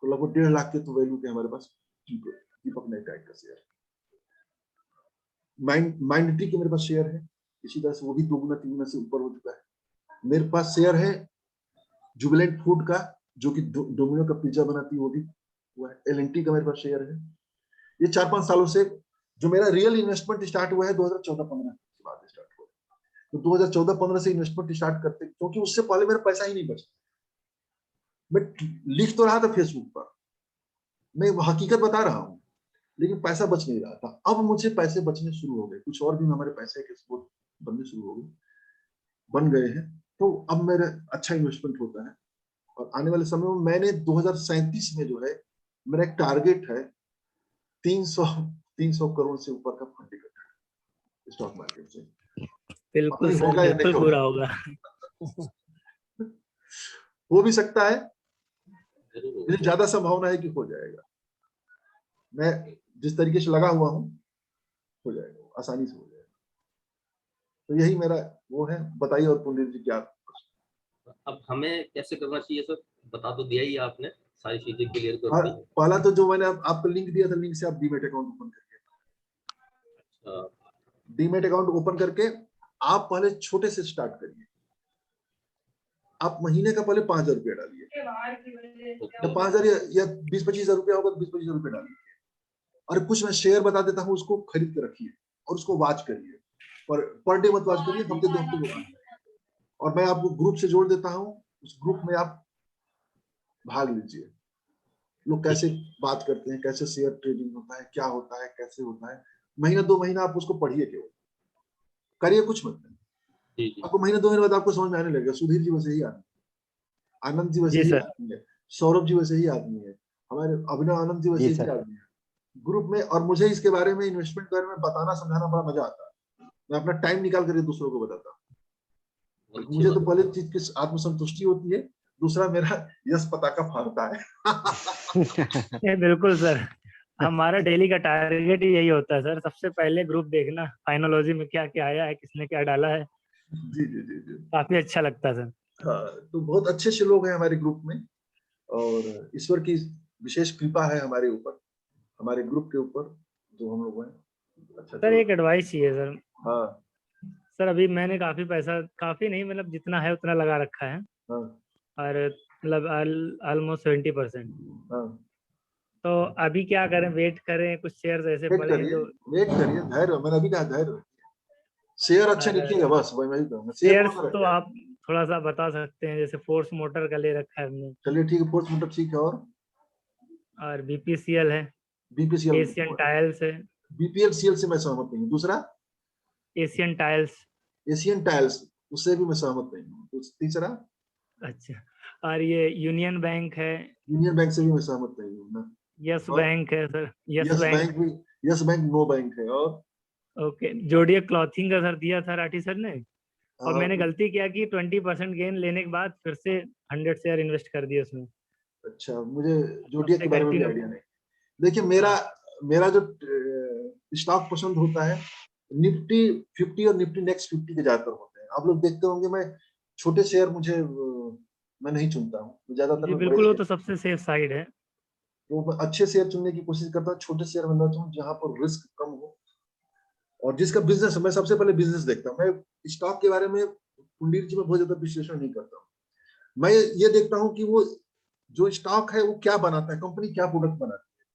तो लगभग 1.5 लाख के तो वैल्यू के हमारे पास दीपक नाइट्राइट का शेयर। माइंडट्री के मेरे पास शेयर है, इसी तरह से वो भी 2 गुना 3 गुना से ऊपर हो चुका है। मेरे पास शेयर है जुबिलेंट फूड का, जो कि डोमिनो का पिज्जा बनाती है, वो भी हुआ है। एलएनटी का मेरे पास शेयर है। ये 4-5 सालों से जो मेरा रियल इन्वेस्टमेंट स्टार्ट हुआ है 2014-15 के बाद स्टार्ट हुआ। तो 2014-15 से इन्वेस्टमेंट स्टार्ट करते, क्योंकि उससे पहले मेरा पैसा ही नहीं बचा। मैं लिख तो रहा था फेसबुक पर, मैं हकीकत बता रहा हूँ, लेकिन पैसा बच नहीं रहा था। अब मुझे पैसे बचने शुरू हो गए, कुछ और भी हमारे पैसे के स्रोत बनने शुरू हो गए, बन गए हैं। तो अब मेरा अच्छा इन्वेस्टमेंट होता है। और आने वाले समय में मैंने 2037 में जो है, मेरा एक टारगेट है 300 करोड़ से ऊपर का फंड इकट्ठा स्टॉक मार्केट से। बिल्कुल सर, होगा या नहीं बिल्कुल पूरा होगा। हो भी सकता है, जरूर होगा। मुझे ज्यादा संभावना है कि हो जाएगा। मैं जिस तरीके से लगा हुआ हूँ, हो जाएगा, आसानी से हो जाएगा। तो यही मेरा वो है। बताइए और पुण्य जी क्या। अब हमें कैसे करना चाहिए सर, बता तो दिया ही आपने, सारी चीजें क्लियर कर दी। पहला तो जो मैंने आपको लिंक दिया था, लिंक से आप डीमेट अकाउंट ओपन करिए। डीमेट अकाउंट ओपन करके आप पहले छोटे से स्टार्ट करिए। आप महीने का पहले 5,000 रुपया डालिए, या 5,000 या 20-25,000 रुपया होगा तो 20-25,000 रुपया डालिए। और कुछ मैं शेयर बता देता हूँ, उसको खरीद के रखिए और उसको वॉच करिए। पर डे मत वॉच करिए, हफ्ते 2 हफ्ते को। और मैं आपको ग्रुप से जोड़ देता हूँ, उस ग्रुप में आप भाग लीजिए। लोग कैसे बात करते हैं, कैसे शेयर ट्रेडिंग होता है, क्या होता है, कैसे होता है। महीना 2 महीना आप उसको पढ़िए, केवल करिए, कुछ मत नहीं। आपको महीना 2 महीने बाद आपको समझ में आने लगेगा। सुधीर जी वैसे ही आदमी, आनंद जी वैसे ही आदमी है, सौरभ जी वैसे ही आदमी है, हमारे अभिनव आनंद जी वैसे ही आदमी है ग्रुप में। और मुझे इसके बारे में, इन्वेस्टमेंट के बारे में बताना समझाना बड़ा मजा आता है। मैं अपना टाइम निकाल कर दूसरों को बताता हूँ। मुझे तो पहले चीज की आत्मसंतुष्टि होती है, दूसरा मेरा यश पता का फालता है। बिल्कुल सर, हमारा डेली का टारगेट ही यही होता है सर। सबसे पहले ग्रुप देखना, फाइनोलॉजी में क्या क्या आया है, किसने क्या डाला है। जी जी जी जी, काफी अच्छा लगता है सर। हाँ, तो बहुत अच्छे अच्छे लोग हैं हमारे ग्रुप में, और ईश्वर की विशेष कृपा है हमारे ऊपर, हमारे ग्रुप के ऊपर, जो हम लोग हैं। अच्छा सर एक एडवाइस चाहिए सर। हाँ सर अभी मैंने काफी पैसा, काफी नहीं मतलब जितना है उतना लगा रखा है, हाँ और मतलब ऑलमोस्ट 70%। हाँ। तो अभी क्या करें, वेट करें, कुछ शेयर्स ऐसे वेट पड़े हैं करिए, जो वेट करिए, धैर्य। मैंने अभी कहा धैर्य। शेयर अच्छे लिखिएगा, बस वही कहूँगा। शेयर शेयर्स कौन सा तो रखेगा? आप थोड़ा सा बता सकते हैं, जैसे फोर्स मोटर का ले रखा है हमने, चलिए ठीक है, फोर्स मोटर ठीक है, और बीपीसीएल है, बीपीसीएल, एशियन टाइल्स है, बीपीएल सीएल से मैं सहमत नहीं हूँ। दूसरा एशियन टाइल्स। एशियन टाइल्स, उससे भी मैं सहमत नहीं हूँ। तीसरा अच्छा, और ये यूनियन बैंक है, यूनियन बैंक से भी मैं सहमत नहीं हूँ ना। यस और बैंक है sir, yes yes bank. Bank भी, यस बैंक नो बैंक है। और ओके, जोडियक क्लॉथिंग का सर दिया था राठी सर ने, और मैंने अ, गलती किया कि 20% गेन लेने के बाद फिर से 100 शेयर इन्वेस्ट कर दिए उसमें। अच्छा, मुझे तब जोडियक से के बारे में भी कंटिन्यू। आइडिया नहीं। देखिए मेरा मेरा जो स्टॉक पसंद होता है, निफ्टी 50 और निफ्टी नेक्स्ट 50 के ज्यादातर होते हैं। आप लोग देखते होंगे, मैं छोटे शेयर मैं नहीं चुनता हूँ, ज्यादातर जी मैं बड़े बिल्कुल, वो शेयर, तो सबसे सेफ साइड है। तो मैं अच्छे शेयर चुनने की कोशिश करता हूँ। छोटे शेयर में ना चुनूं जहां पर रिस्क कम हो, और जिसका बिजनेस, मैं सबसे पहले बिजनेस देखता हूँ। मैं स्टॉक के बारे में कुंडली जी में बहुत ज्यादा विश्लेषण नहीं करता हूँ। मैं ये देखता हूँ कि वो जो स्टॉक है वो क्या बनाता है, कंपनी क्या प्रोडक्ट बनाती है,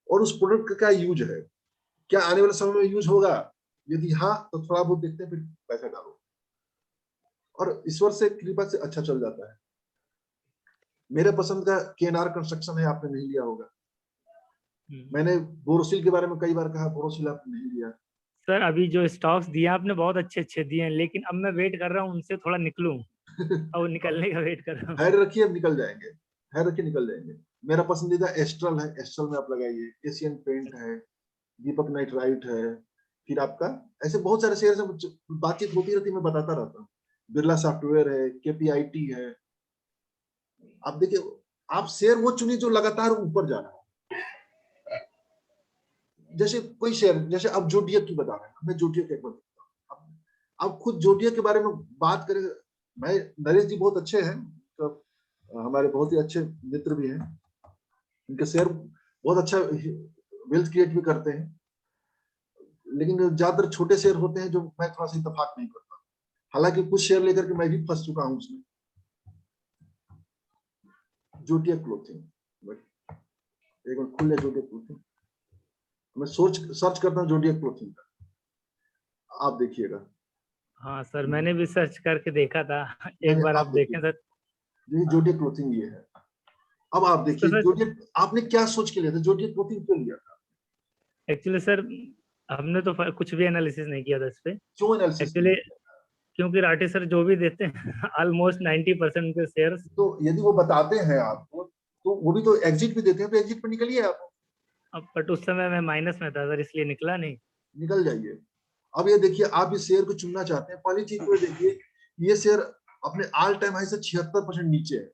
और उस प्रोडक्ट का क्या यूज है, क्या आने वाले समय में यूज होगा। यदि हाँ तो थोड़ा बहुत देखते हैं, फिर पैसा डालो, और ईश्वर से कृपा से अच्छा चल जाता है। मेरे पसंद का केएनआर कंस्ट्रक्शन है, आपने नहीं लिया होगा। मैंने बोरोसिल के बारे में कई बार कहा, बोरोसिल आपने नहीं लिया। सर अभी जो स्टॉक्स दिए आपने बहुत अच्छे अच्छे दिए हैं, लेकिन अब मैं वेट कर रहा हूँ उनसे थोड़ा निकलूं, और निकलने का वेट कर रहा हूँ। हैर रखिए, अब निकल जाएंगे, हैर रखिए निकल जाएंगे। मेरा पसंदीदा एस्ट्रल है, एस्ट्रल में आप लगाइए। एशियन पेंट है, दीपक नाइट्राइट है, फिर आपका ऐसे बहुत सारे शेयर से बातचीत होती रहती है, मैं बताता रहता हूँ। बिरला सॉफ्टवेयर है, केपीआईटी है। आप देखिए, आप शेयर वो चुनिए जो लगातार ऊपर जा रहा है। जैसे कोई शेयर, जैसे अब जोडियक की बता रहे हैं, मैं जोडियक एक बार देखता हूँ। अब खुद जोडियक के बारे में बात करें, मैं, नरेश जी बहुत अच्छे हैं, तो हमारे बहुत ही अच्छे मित्र भी हैं। उनके शेयर बहुत अच्छा वेल्थ क्रिएट भी करते हैं, लेकिन ज्यादातर छोटे शेयर होते हैं जो मैं थोड़ा सा इत्तेफाक नहीं करता। हालांकि कुछ शेयर लेकर के मैं भी फंस चुका हूँ उसमें। जोडियक क्लोथिंग, एक बार खुल ले जोडियक क्लोथिंग, मैं सर्च करता हूँ जोडियक क्लोथिंग का, आप देखिएगा। हाँ सर, मैंने भी सर्च करके देखा था, नहीं एक नहीं, बार आप आप देखें देखिए, सर। ये जोडियक क्लोथिंग ये है। अब आप तो देखिए सर जोडियक, आपने क्या सोच के लिया था, जोडियक क्लोथिंग क्यों लिया था, एक्चुअली सर, हमने तो कुछ भी एनालिसिस नहीं किया था इस पे। क्यों एनालिसिस नहीं एक्चुअली किया? क्योंकि राठी सर जो भी देते हैं ऑलमोस्ट 90% के शेयर्स। तो यदि वो बताते हैं आपको, तो वो भी तो एग्जिट भी देते हैं, तो एग्जिट पर निकलिए आप, अब बट उस समय मैं माइनस में था सर, इसलिए निकला नहीं। निकल जाइए। अब ये देखिए, आप इस शेयर को चुनना चाहते हैं, पहली चीज तो ये देखिए, ये शेयर अपने ऑल टाइम हाई से 76% नीचे है।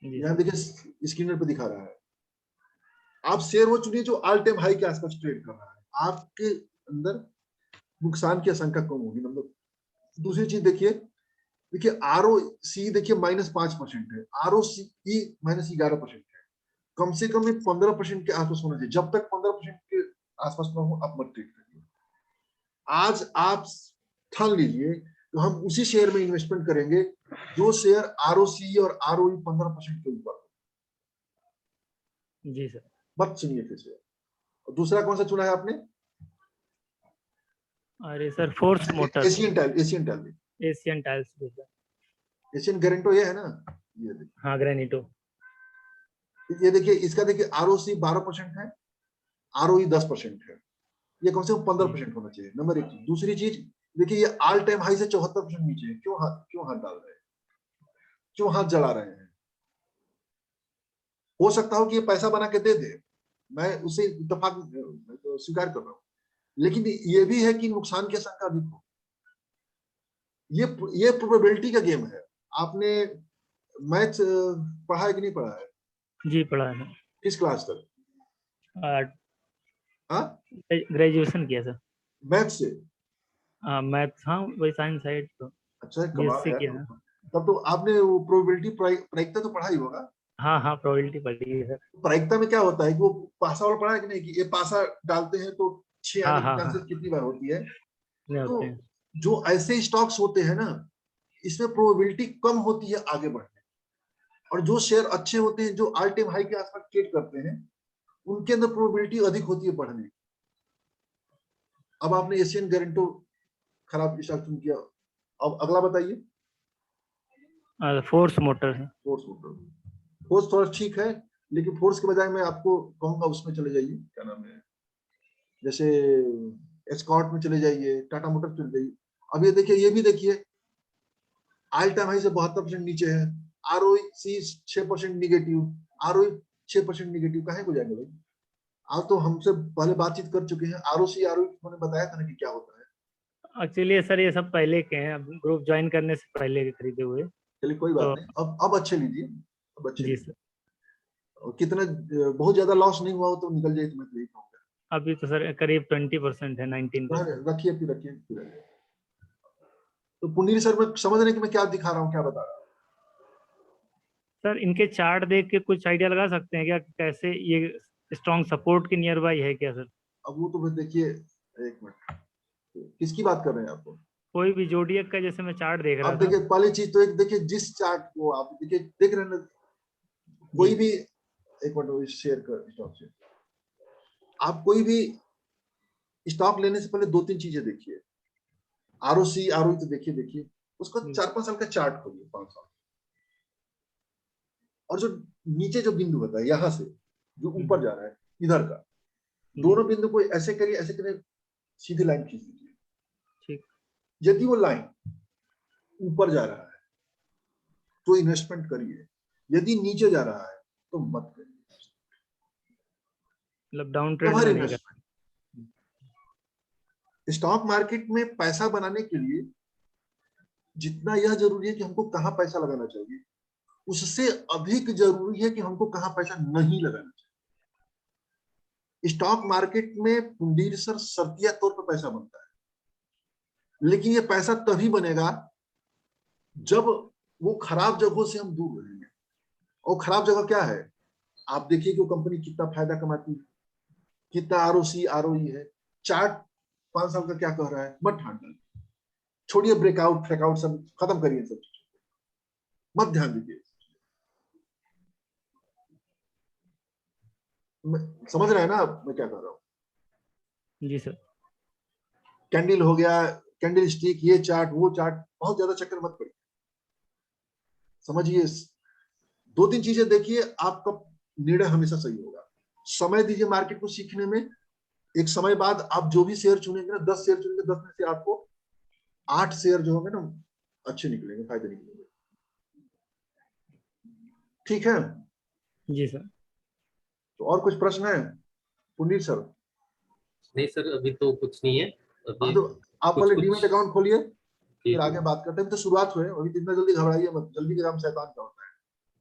जी यहाँ सर। देखिए स्क्रीन पे दिखा रहा है। आप शेयर वो चुनिए जो ऑल टाइम हाई के आसपास ट्रेड कर रहा है, आपके अंदर नुकसान की आशंका कम होगी। मतलब दूसरी चीज देखिए, देखिए आर ओ सी देखिए -5% है, आर ओ सी -11% है। कम से कम एक 15% के आसपास होना चाहिए। जब तक 15% के आसपास ना हो, आप मत ट्रेड करिए। आज आप ठान लीजिए, तो हम उसी शेयर में इन्वेस्टमेंट करेंगे जो शेयर आर ओ सी और आर ओ 15% के ऊपर। जी सर। मत सुनिए फिर से। और दूसरा कौन सा चुना है आपने? अरे sir, force Motors, Asian tile, Asian tile, Asian tiles भी सर। एशियन गारंटो ये है ना, ये देखिए, हाँ, ग्रेनिटो। ये देखिए, इसका देखिए आर ओ सी 12% है, आर ओ 10% है। ये कम से कम 15% होना चाहिए, नंबर एक चीज। दूसरी चीज देखिए, ये ऑल टाइम हाई से 74% नीचे है। क्यों हाथ डाल रहे हैं, क्यों हाथ जला रहे हैं? हो सकता हो कि ये पैसा बना के दे दे, मैं उसे इत्तेफाक स्वीकार कर रहा हूँ, लेकिन ये भी है कि नुकसान की आशंका अधिक हो। ये प्रोबेबिलिटी का गेम है। आपने मैथ पढ़ा है कि नहीं पढ़ा है? जी पढ़ा है। किस क्लास तक? हाँ, ग्रेजुएशन किया सर। मैथ से? मैथ, हाँ वही साइंस साइड तो अच्छा, कमाल बीएससी है। किया है। तब तो आपने वो प्रोबेबिलिटी प्रायिकता तो पढ़ा ही होगा। हाँ हाँ, प्रोबेबिलिटी पढ़ी है सर। प्रायिकता में क्या होता है कि वो पासा वाला पढ़ा है कि नहीं, कि ये पासा डालते हैं तो 6 हाँ आने की हाँ हाँ, चांसेस कितनी बार होती है। इतने तो होते हैं। जो ऐसे स्टॉक्स होते हैं ना, इसमें प्रोबेबिलिटी कम होती है आगे बढ़ने। और जो शेयर अच्छे होते हैं, जो ऑल टाइम हाई के आसपास ट्रेड करते हैं, उनके अंदर प्रोबेबिलिटी अधिक होती है बढ़ने की। अब आपने एशियन गारंटो खराब स्टॉक चुन किया। अब अगला बताइए। फोर्स मोटर है। फोर्स मोटर, फोर्स थोड़ा ठीक है, लेकिन फोर्स के बजाय मैं आपको कहूंगा उसमें चले जाइए, क्या नाम है, जैसे एस्कॉर्ट में चले जाइए, टाटा मोटर चले जाइए। अब ये देखिए, ये भी देखिए ऑल टाइम हाई से 72% नीचे है, आरओसी 6% निगेटिव, आरओई 6% निगेटिव, काहे को जाएंगे भाई? आप तो हमसे पहले बातचीत कर चुके हैं, आरओसी आरओई मैंने बताया था ना कि क्या होता है। एक्चुअली सर ये सब पहले के हैं, ग्रुप ज्वाइन करने से पहले के खरीदे हुए। चलिए कोई बात तो नहीं, अब अच्छे लीजिए, अब अच्छे जी लीजिए। सर, और कितना बहुत ज्यादा लॉस नहीं हुआ हो तो निकल जाए, तो मैं तो यही कहूंगा। अभी तो सर करीब 20% है, 19%। रखिए फिर, रखिए फिर। तो पुनीर सर, मैं समझ रहे कि मैं क्या दिखा रहा हूँ, क्या बता रहा हूँ? सर इनके चार्ट देख के कुछ आइडिया लगा सकते हैं क्या कि कैसे ये स्ट्रॉन्ग सपोर्ट के नियर बाई है क्या सर? अब वो तो फिर देखिए, एक मिनट, किसकी बात कर रहे हैं आपको? कोई भी जोडियक का, जैसे मैं चार्ट देख रहा अब था। देखिए, पहली चीज तो एक देखिए, जिस चार्ट को आप देखिए देख रहे हैं ना, कोई जी भी, एक मिनट शेयर कर स्टॉक से, आप कोई भी स्टॉक लेने से पहले 2-3 चीजें देखिए। आरओसी आरओई तो देखिए, देखिए उसका 4-5 साल का चार्ट खोलिए, 5 साल, और जो नीचे जो बिंदु होता है यहाँ से जो ऊपर जा रहा है इधर का, दोनों बिंदु को ऐसे करिए, ऐसे करिए, सीधी लाइन खींच लीजिए। ठीक। यदि वो लाइन ऊपर जा रहा है तो इन्वेस्टमेंट करिए, यदि नीचे जा रहा है तो मत करिए। मतलब डाउन ट्रेंड हर में नहीं करना। स्टॉक मार्केट में पैसा बनाने के लिए जितना यह जरूरी है कि हमको कहाँ पैसा लगाना चाहिए, उससे अधिक जरूरी है कि हमको कहाँ पैसा नहीं लगाना चाहिए। स्टॉक मार्केट में पुंडीर सर शर्तिया तौर पर पैसा बनता है, लेकिन ये पैसा तभी बनेगा जब वो खराब जगहों से हम दूर रहेंगे। और खराब जगह क्या है? आप देखिए कि वो कंपनी कितना फायदा कमाती है, कितना आरओसी आरओई है, चार्ट 5 साल का क्या कह रहा है, मत ठान डालिए, छोड़िए ब्रेकआउट फ्रेकआउट सब खत्म करिए, सब मत ध्यान दीजिए। समझ रहे हैं ना आप मैं क्या कर रहा हूँ? जी सर। कैंडल हो गया, कैंडल स्टिक, ये चार्ट वो चार्ट, बहुत ज्यादा चक्कर मत पड़िए, समझिए। 2-3 चीजें देखिए, आपका निर्णय हमेशा सही होगा। समय दीजिए मार्केट को सीखने में। एक समय बाद आप जो भी शेयर चुनेंगे ना, 10 शेयर चुनेंगे, 10 में से आपको 8 शेयर जो होंगे ना अच्छे निकलेंगे, फायदे निकलेंगे। ठीक है? जी सर। तो और कुछ प्रश्न है पुनीत सर? नहीं सर, अभी तो कुछ नहीं है हाँ, अभी। तो आप कुछ पहले कुछ डीमेट अकाउंट खोलिए, जी फिर आगे बात करते हैं। तो शुरुआत हुए, अभी इतना जल्दी घबराइए मत, जल्दी के काम शैतान का होता है।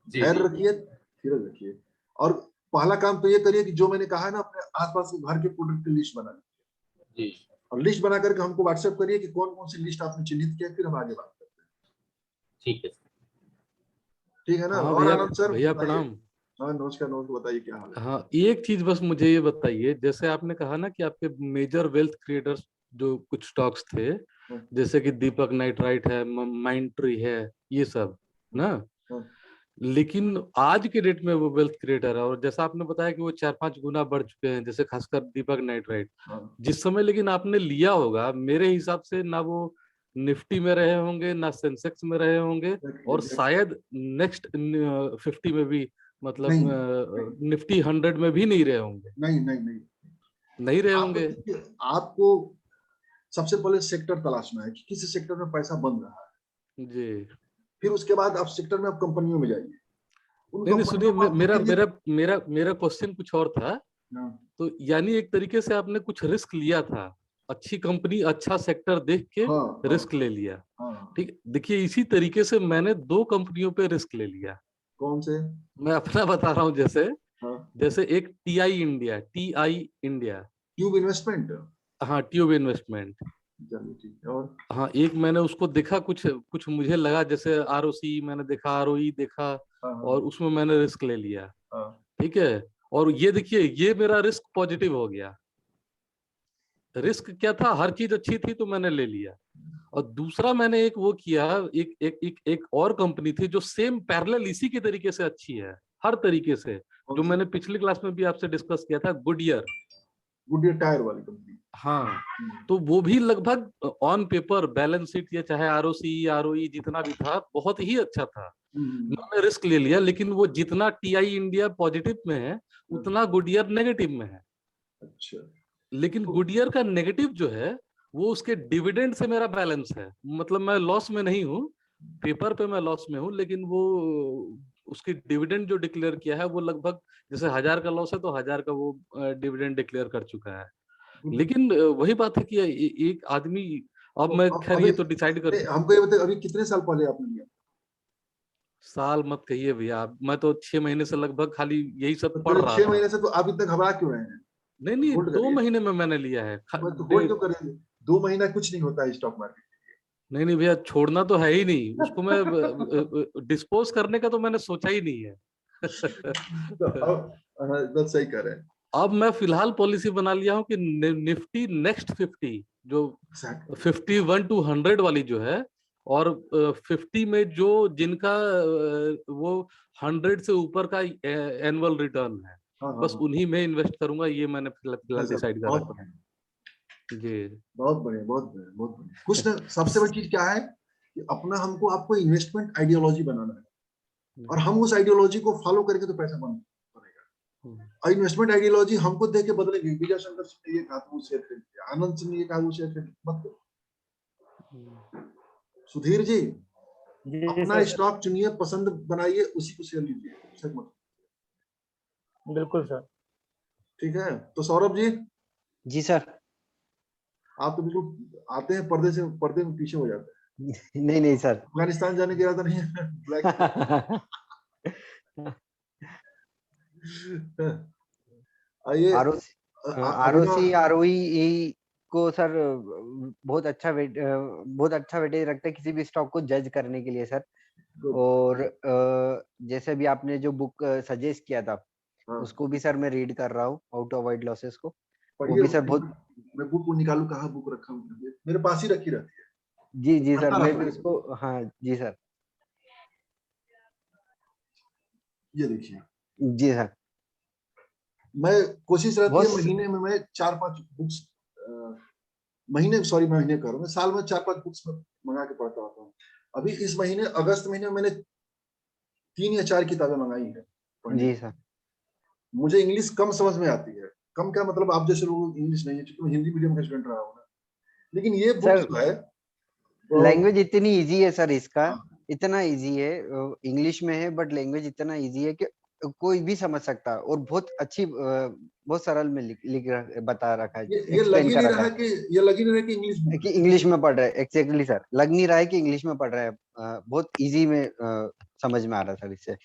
जी धैर्य जी रखिए, धीरज रखिए, और पहला काम तो ये करिए कि जो मैंने कहा है ना, अपने आसपास के घर के प्रोडक्ट की लिस्ट बना लीजिए, जी। और लिस्ट बना करके हमको व्हाट्सएप करिए कि कौन कौन सी लिस्ट आपने चिन्हित किया, फिर हम आगे बात करते हैं। ठीक है सर। ठीक है ना? हाँ और भैया, आनंद सर भैया बताइए। प्रणाम। हाँ नमस्कार, नमस्कार, बताइए क्या हाल है? हाँ, एक चीज बस मुझे ये बताइए, जैसे आपने कहा ना कि आपके मेजर वेल्थ क्रिएटर्स जो कुछ स्टॉक्स थे, जैसे कि दीपक नाइट्राइट है, माइंड ट्री है, ये सब ना, लेकिन आज के डेट में वो वेल्थ क्रिएटर है, और जैसा आपने बताया कि वो 4-5 गुना बढ़ चुके हैं, जैसे खासकर दीपक नाइट्राइट। जिस समय लेकिन आपने लिया होगा, मेरे हिसाब से ना वो निफ्टी में रहे होंगे, ना सेंसेक्स में रहे होंगे, और शायद नेक्स्ट 50 में भी, मतलब नहीं निफ्टी 100 में भी नहीं रहे होंगे। नहीं नहीं नहीं, नहीं रहे आपको होंगे। देखिए, आपको सबसे पहले सेक्टर तलाशना है कि किस सेक्टर में पैसा बन रहा है, जी। फिर उसके बाद आप सेक्टर में, आप कंपनियों में जाइए, उन नहीं नहीं, सुनिए, कंपनियों को आप मेरा देखेंगे। मेरा मेरा मेरा क्वेश्चन कुछ और था। हाँ, तो यानी एक तरीके से आपने कुछ रिस्क लिया था, अच्छी कंपनी, अच्छा सेक्टर देख के हाँ, रिस्क ले लिया। हाँ। ठीक, देखिए इसी तरीके से मैंने 2 कंपनियों पे रिस्क ले लिया। कौन से? मैं अपना बता रहा हूँ, जैसे हाँ, जैसे एक टीआई इंडिया। Tube investment. हाँ, ट्यूब इन्वेस्टमेंट। चलिए ठीक है, और? हाँ, एक मैंने उसको देखा, कुछ कुछ मुझे लगा, जैसे आरओसी मैंने देखा, आरओई देखा, हाँ और हाँ उसमें मैंने रिस्क ले लिया। हाँ। ठीक है, और ये देखिए, ये मेरा रिस्क पॉजिटिव हो गया। रिस्क क्या था, हर चीज अच्छी थी तो मैंने ले लिया। और दूसरा मैंने एक वो किया, एक और कंपनी थी जो सेम पैरेलल इसी के तरीके से अच्छी है, हर तरीके से, कौन जो सी? मैंने पिछली क्लास में भी आपसे डिस्कस किया था, गुडियर। गुडियर टायर वाली कंपनी। हाँ, तो वो भी लगभग ऑन पेपर बैलेंस शीट या चाहे आरओसी आरओई जितना भी था बहुत ही अच्छा था। मैंने रिस्क ले लिया, लेकिन वो जितना टीआई इंडिया पॉजिटिव में है उतना गुडियर नेगेटिव में है। अच्छा, लेकिन गुडियर का नेगेटिव जो है वो उसके डिविडेंड से मेरा बैलेंस है, मतलब मैं लॉस में नहीं हूँ, पेपर पे मैं लॉस में हूँ, लेकिन वो उसकी डिविडेंड जो डिक्लेयर किया है वो लगभग जैसे 1000 का लॉस है तो 1000 का वो डिविडेंड डिक्लेयर कर चुका है। लेकिन वही बात है कि एक आदमी, अब मैं खैर अभी ये तो डिसाइड कर, हमको ये बताइए, अभी कितने साल पहले आपने लिया? साल मत कहिए भैया, मैं तो 6 महीने से लगभग खाली यही सब पढ़ तो रहा 6 था। महीने से तो आप इतना घबरा क्यों रहे हैं? नहीं नहीं, होल्ड 2 करिए, महीने में मैंने लिया है। बस होल्ड क्यों करेंगे? 2 महीना कुछ नहीं होता है स्टॉक मार्केट। नहीं नहीं भैया, छोड़ना तो है ही नहीं उसको, मैं डिस्पोज करने का तो मैंने सोचा ही नहीं है। तो अब बस सही कह रहे हैं। अब मैं फिलहाल पॉलिसी बना लिया हूँ कि निफ्टी नेक्स्ट 50 जो Exactly. 51 to 100 वाली जो है, और 50 में जो जिनका वो 100 से ऊपर का एनुअल रिटर्न है, हाँ हाँ बस हाँ, उन्हीं में इन्वेस्ट करूंगा, ये मैंने फिलहाल गजब, डिसाइड कर बहुत रखा है। बढ़िया, जी। बहुत बढ़िया, बहुत बढ़िया, बहुत बढ़िया। कुछ ना, सबसे बड़ी चीज क्या है कि अपना हमको आपको इन्वेस्टमेंट आइडियोलॉजी बनाना है, और हम उस आइडियोलॉजी को फॉलो करके तो पैसा बनेगा। और इन्वेस्टमेंट आइडियोलॉजी हमको देख के बदलेगी। विजय शंकर सिंह ने ये कहा तो वो शेयर खरीद लिया, आनंद सिंह ने ये कहा वो शेयर खरीद लिया। मत करो। सुधीर जी, जी अपना सर, स्टॉक चुनिए, पसंद बनाइए, उसी को शेयर लीजिए, उससे मत। बिल्कुल सर। ठीक है, तो सौरभ जी, जी सर। आप तो बिल्कुल आते हैं पर्दे में पीछे हो जाते हैं। नहीं नहीं सर। अफगानिस्तान जाने का इरादा नहीं है? ब्लैक आइए, आरओसी अभिनव। आरओसी आरओई को सर बहुत अच्छा वेटेज रखते हैं किसी भी स्टॉक को जज करने के लिए सर। और जैसे भी आपने जो बुक सजेस्ट किया था हाँ, उसको भी सर मैं रीड कर रहा हूँ, हाउ टू अवॉइड लॉसेस को। वो पढ़िए। भी सर बहुत। मैं बुक को निकालू, कहाँ बुक रखा हूँ? मेरे पास ही रखी रहती है, जी जी सर, पढ़ता मैं रहता भी हूँ। उसको, हाँ जी सर। ये देखिए, जी सर। मैं कोशिश रहती है बहुत। महीने में मैं 4-5 बुक्स, महीने कर रहा हूँ मैं, साल में 4-5 बुक्स में मंगा के पढ़ता होता हूँ। अभी इस महीने अगस्त महीने में मैंने 3 या 4 किताबें मंगाई है पढ़ने जी की। सर। मुझे इंग्लिश कम समझ में आती है, कम क्या मतलब, आप जैसे लोग इंग्लिश नहीं है, क्योंकि मैं हिंदी मीडियम का स्टूडेंट रहा हूँ ना। लेकिन ये बुक सर जो है लैंग्वेज इतनी इजी है सर इसका, हाँ, इतना इजी है, इंग्लिश में है बट लैंग्वेज इतना इजी है कि कोई भी समझ सकता है, और बहुत अच्छी बहुत सरल में बता रखा है, ये लग एक्सप्लेन ही कर नहीं रखा रहा कि ये लग ही नहीं रहा कि इंग्लिश है बुक कि है। इंग्लिश में पढ़ रहे हैं। एग्जैक्टली सर, लग नहीं रहा है कि इंग्लिश में पढ़ रहे हैं, बहुत इजी में समझ में आ रहा है सर इससे।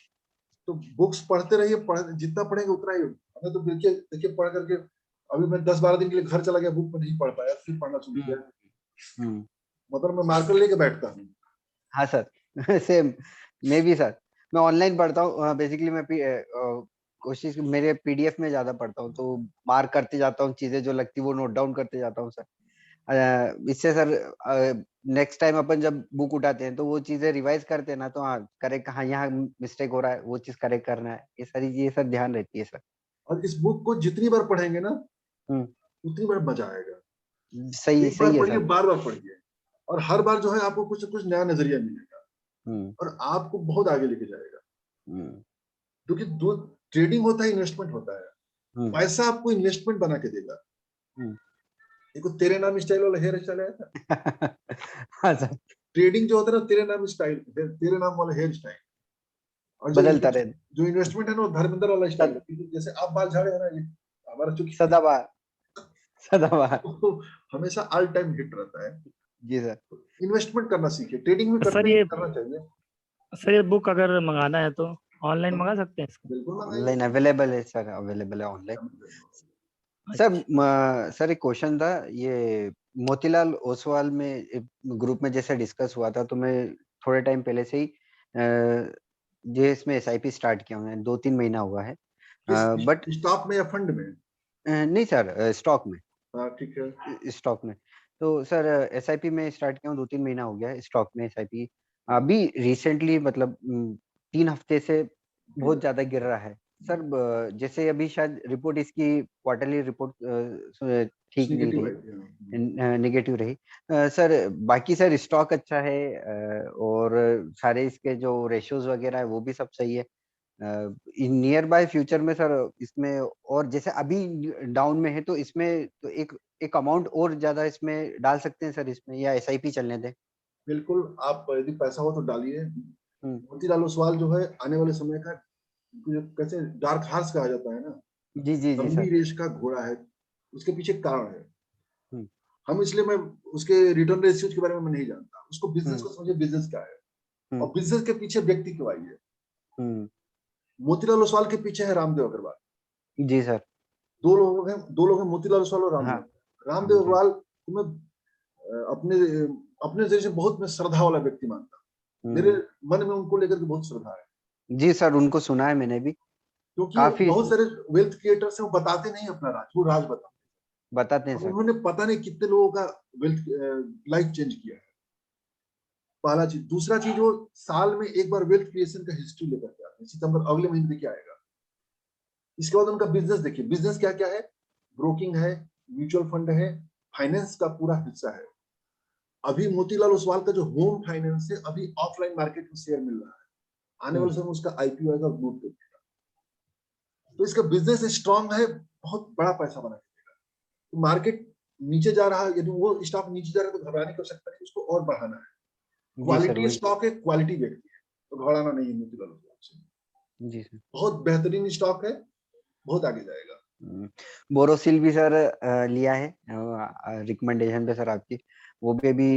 तो बुक्स पढ़ते रहिए, जितना पढ़ेंगे उतना ही होगा। हमें तो देखिए देखिए पढ़ करके, अभी मैं 10-12 दिन के लिए घर चला गया, बुक में नहीं पढ़ पाया, फिर पढ़ना शुरू किया। हम्म। मतलब मैं मार्कर लेके बैठता हूँ। हाँ सर सेम, मैं भी सर, मैं ऑनलाइन पढ़ता हूँ बेसिकली। मैं कोशिश मेरे पीडीएफ में ज्यादा पढ़ता हूँ, तो मार्क करते जाता हूँ, चीजें जो लगती वो नोट डाउन करते जाता हूँ सर। इससे सर नेक्स्ट टाइम अपन जब बुक उठाते हैं तो वो चीजें रिवाइज करते हैं ना, तो हाँ करेक्ट, हाँ यहाँ मिस्टेक हो रहा है, वो चीज करेक्ट करना है, ये सारी चीजें सर ध्यान रहती है सर। और इस बुक को जितनी बार पढ़ेंगे ना, हम्म। उतनी बार मजा आएगा। सही एक बार सही है पढ़िए, सर। बार बार पढ़िए, और हर बार जो है आपको कुछ न कुछ नया नजरिया मिलेगा, हम्म। और आपको बहुत आगे लेके जाएगा। हम्म। क्योंकि दो, ट्रेडिंग होता है, इन्वेस्टमेंट होता है। हम्म। पैसा आपको इन्वेस्टमेंट बना के देगा। हम्म। देखो, तेरे नाम स्टाइल वाला हेयर स्टाइल आया था। हाँ सर, ट्रेडिंग जो होता है ना, तेरे नाम स्टाइल, तेरे नाम वाला हेयर स्टाइल। और बदलता रहे। जो इन्वेस्टमेंट है ना, वो धर्मेंद्र वाला स्टाइल सद, है। जैसे आप बाल झाड़े हैं ना, ये हमारा चूंकि सदाबहार, सदाबहार। हमेशा ऑल टाइम हिट रहता है। जी सर। इन्वेस्टमेंट करना सीखिए, ट्रेडिंग भी सर करते ये करना चाहिए। सर ये बुक अगर मंगाना है तो ऑनलाइन मंगा सकते हैं इसको? बिल्कुल मंगाइए। ऑनलाइन अवेलेबल है सर, अवेलेबल है ऑनलाइन। सर अच्छा। सर एक क्वेश्चन था, ये मोतीलाल ओसवाल में ग्रुप में जैसे डिस्कस हुआ था, तो मैं थोड़े टाइम पहले से ही जो इसमें एसआईपी स्टार्ट किया हूँ, 2-3 महीना हुआ है, बट स्टॉक में या फंड में? नहीं सर, स्टॉक में, हाँ, ठीक है। स्टॉक में। तो सर एसआईपी में स्टार्ट किया हूँ, 2-3 महीना हो गया है स्टॉक में एसआईपी। अभी रिसेंटली मतलब 3 हफ्ते से बहुत ज्यादा गिर रहा है, सर जैसे अभी शायद रिपोर्ट इसकी क्वार्टरली रिपोर्ट ठीक नहीं नेगेटिव रही, नेगेटिव रही। सर बाकी सर स्टॉक अच्छा है, और सारे इसके जो रेशियोज वगैरह है वो भी सब सही है। इन नियर बाय फ्यूचर में सर इसमें, और जैसे अभी डाउन में है तो इसमें तो एक अमाउंट और ज्यादा इसमें डाल सकते हैं सर इसमें, या एसआईपी चलने दें? बिल्कुल, आप यदि पैसा हो तो डालिए। हम्म, मोतीलाल ओसवाल जो है आने वाले समय का कैसे डार्क हार्स कहा जाता है ना, जी जी जी लंबी सर। रेस का घोड़ा है, उसके पीछे कारण है। हम्म, हम इसलिए मैं उसके रिटर्न रेशियोज के बारे में मैं नहीं जानता, उसको बिजनेस हम्म, को समझे, बिजनेस क्या है हम्म, और बिजनेस के पीछे व्यक्ति क्यों आई है। हम्म, मोतीलाल ओसवाल के पीछे है रामदेव अग्रवाल। जी सर। दो लोग हैं, मोतीलाल ओसवाल और हाँ, रामदेव। रामदेव रामदेव। अग्रवाल को मैं अपने अपने जरिए से बहुत मैं श्रद्धा वाला व्यक्ति मानता हूँ। मेरे मन में उनको लेकर के बहुत श्रद्धा है, जी सर, उनको सुना है मैंने भी क्योंकि काफी। बहुत सारे वेल्थ क्रिएटर्स हैं, वो बताते नहीं अपना राज, वो राज बताते बताते हैं हैं। अब सर। उन्होंने पता नहीं कितने लोगों का वेल्थ लाइफ चेंज किया है। पहला चीज। दूसरा चीज, वो साल में एक बार वेल्थ क्रिएशन का हिस्ट्री लेकर के आते हैं। सितंबर अगले महीने में क्या आएगा, इसके बाद उनका बिजनेस देखिए, बिजनेस क्या क्या है, ब्रोकिंग है, म्यूचुअल फंड है, फाइनेंस का पूरा हिस्सा है। अभी मोतीलाल ओसवाल का जो होम फाइनेंस है, अभी ऑफलाइन मार्केट में शेयर मिल रहा है, आने वाले समय में उसका आईपीओ आएगा, ग्रोथ करेगा। तो इसका बिजनेस स्ट्रांग है, बहुत बड़ा पैसा बना देगा। तो मार्केट नीचे जा रहा है, यदि वो स्टॉक नीचे जा रहा है तो घबराने की आवश्यकता नहीं, उसको और बढ़ाना है। जी सर, क्वालिटी वही। स्टॉक है, क्वालिटी व्यक्ति है, तो घबराना नहीं है मोतीलाल ओसवाल से। जी सर। बहुत बेहतरीन स्टॉक है, बहुत आगे जाएगा। बोरोसिल भी सर लिया है रिकमेंडेशन पे सर आपकी, वो भी अभी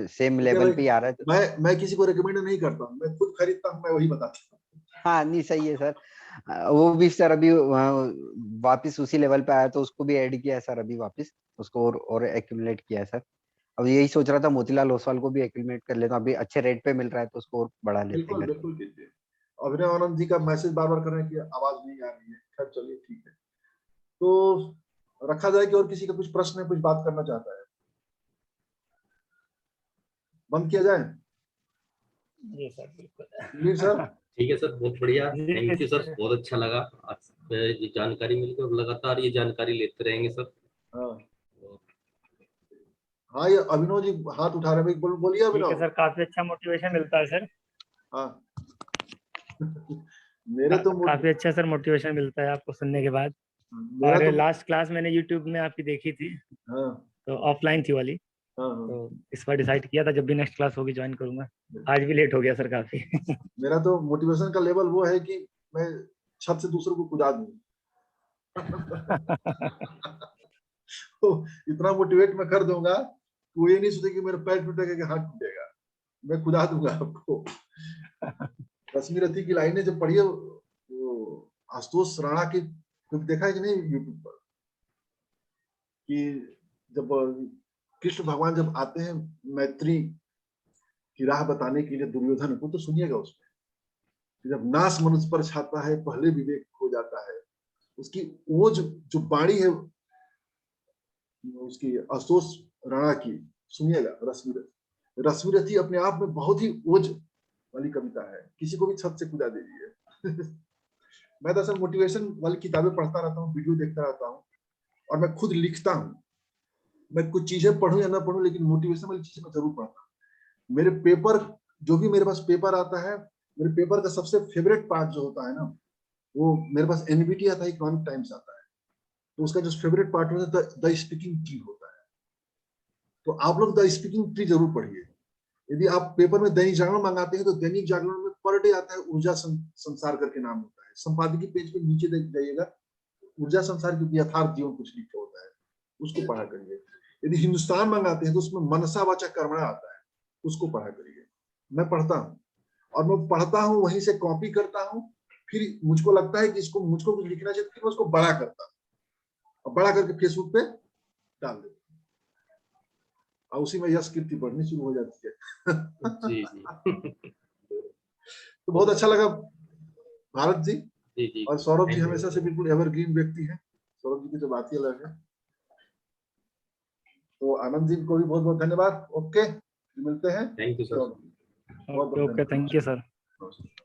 सेम ठीक है लेवल भाई, पे ही आ रहा है तो। मैं किसी को रिकमेंड नहीं करता हूँ, मैं खुद खरीदता हूँ, मैं वही बताता हूँ। हाँ नहीं, सही है सर। वो भी सर अभी वापस उसी लेवल पे आया तो उसको भी ऐड किया है सर अभी वापस, उसको और एक्यूमुलेट किया है सर। अब यही सोच रहा था मोतीलाल ओसवाल को भी एक्यूमुलेट कर लेता हूँ, अभी अच्छे रेट पे मिल रहा है तो उसको और बढ़ा लेते हैं बिल्कुल करके। बिल्कुल कीजिए। अभिनव आनंद जी का मैसेज बार बार कर रहे हैं कि आवाज नहीं आ रही है, खैर चलिए ठीक है। तो रखा जाए कि और किसी का कुछ प्रश्न है, कुछ बात करना चाहता है, बंद किया जाए। जी सर, बिल्कुल। मीर सर। ठीक है सर, बहुत बढ़िया, जी थैंक यू सर, सर। बहुत अच्छा लगा आज ये जानकारी मिलकर, और लगातार ये जानकारी लेते रहेंगे सर। हाँ हाँ, ये अभिनव जी हाथ उठा रहे हैं भाई, बोलिए ठीक है अभिनव। सर, काफी अच्छा मोटिवेशन मिलता है सर। हाँ मेरे तो काफी अच्छा सर मोटिवेशन मिलता है आपको सुनने के बाद। मेरा और तो लास्ट क्लास मैंने यूट्यूब में आपकी देखी थी, हाँ तो ऑफलाइन थी वाली। हाँ हाँ। तो इस बार डिसाइड किया था जब भी नेक्स्ट क्लास होगी ज्वाइन करूंगा। आज भी लेट हो गया सर काफी। मेरा तो मोटिवेशन का लेवल वो है कि मैं छत से दूसरों को कूदा दूं। तो इतना मोटिवेट मैं कर दूंगा, वो ये नहीं सोचे कि मेरा पैर टूटेगा कि हाथ टूटेगा, मैं खुदा दूंगा आपको। रश्मि रथी की लाइनें जब पढ़िए, वो आशुतोष राणा की, क्योंकि देखा है कि नहीं यूट्यूब पर, कि जब कृष्ण भगवान जब आते हैं मैत्री की राह बताने के लिए दुर्योधन को, तो सुनिएगा उसमें कि जब नाश मनुष्य पर छाता है, पहले विवेक खो जाता है, उसकी वो जो बाणी है उसकी, आशुतोष राणा की, सुनिएगा। रश्मि रथी अपने आप में बहुत ही ओज वाली कविता है, किसी को भी छत से कूदा दीजिए। मैं दरअसल मोटिवेशन वाली किताबें पढ़ता रहता हूँ, वीडियो देखता रहता हूँ, और मैं खुद लिखता हूँ। मैं कुछ चीजें पढ़ूं या ना पढ़ूं, लेकिन मोटिवेशन वाली चीजें मैं जरूर पढ़ता हूँ। मेरे पेपर, जो भी मेरे पास पेपर आता है, मेरे पेपर का सबसे फेवरेट पार्ट जो होता है ना, वो मेरे पास एनबीटी आता है, इकोनॉमिक टाइम्स आता है, तो उसका जो फेवरेट पार्ट होता है द स्पीकिंग ट्री होता है। तो आप लोग द स्पीकिंग ट्री जरूर पढ़िए। यदि आप पेपर में दैनिक जागरण मंगाते हैं, तो दैनिक जागरण में पर डे आता है ऊर्जा संसार करके नाम होता है, संपादकीय पेज पे नीचे देख जाइएगा, ऊर्जा संसार की यथार्थ जीवन कुछ लिखा होता है, उसको पढ़ा करिए। यदि हिंदुस्तान मंगाते हैं तो उसमें मनसा वाचा कर्मणा आता है, उसको पढ़ा करिए। मैं पढ़ता हूँ, और मैं पढ़ता हूँ वहीं से कॉपी करता हूँ, फिर मुझको लगता है कि इसको मुझको कुछ लिखना चाहिए, फिर मैं उसको बड़ा करता हूँ, और बड़ा करके फेसबुक पे डाल देता हूँ, और उसी में यश कीर्ति बढ़नी शुरू हो जाती है। जी जी। तो बहुत अच्छा लगा भारत जी। जी जी, और सौरभ जी थैंक हमेशा से बिल्कुल एवरग्रीन व्यक्ति हैं, सौरभ जी की तो बात ही अलग है। तो आनंद जी को भी बहुत बहुत धन्यवाद। ओके, मिलते हैं। You sir. बहुत बहुत okay okay, thank you sir. धन्यवाद।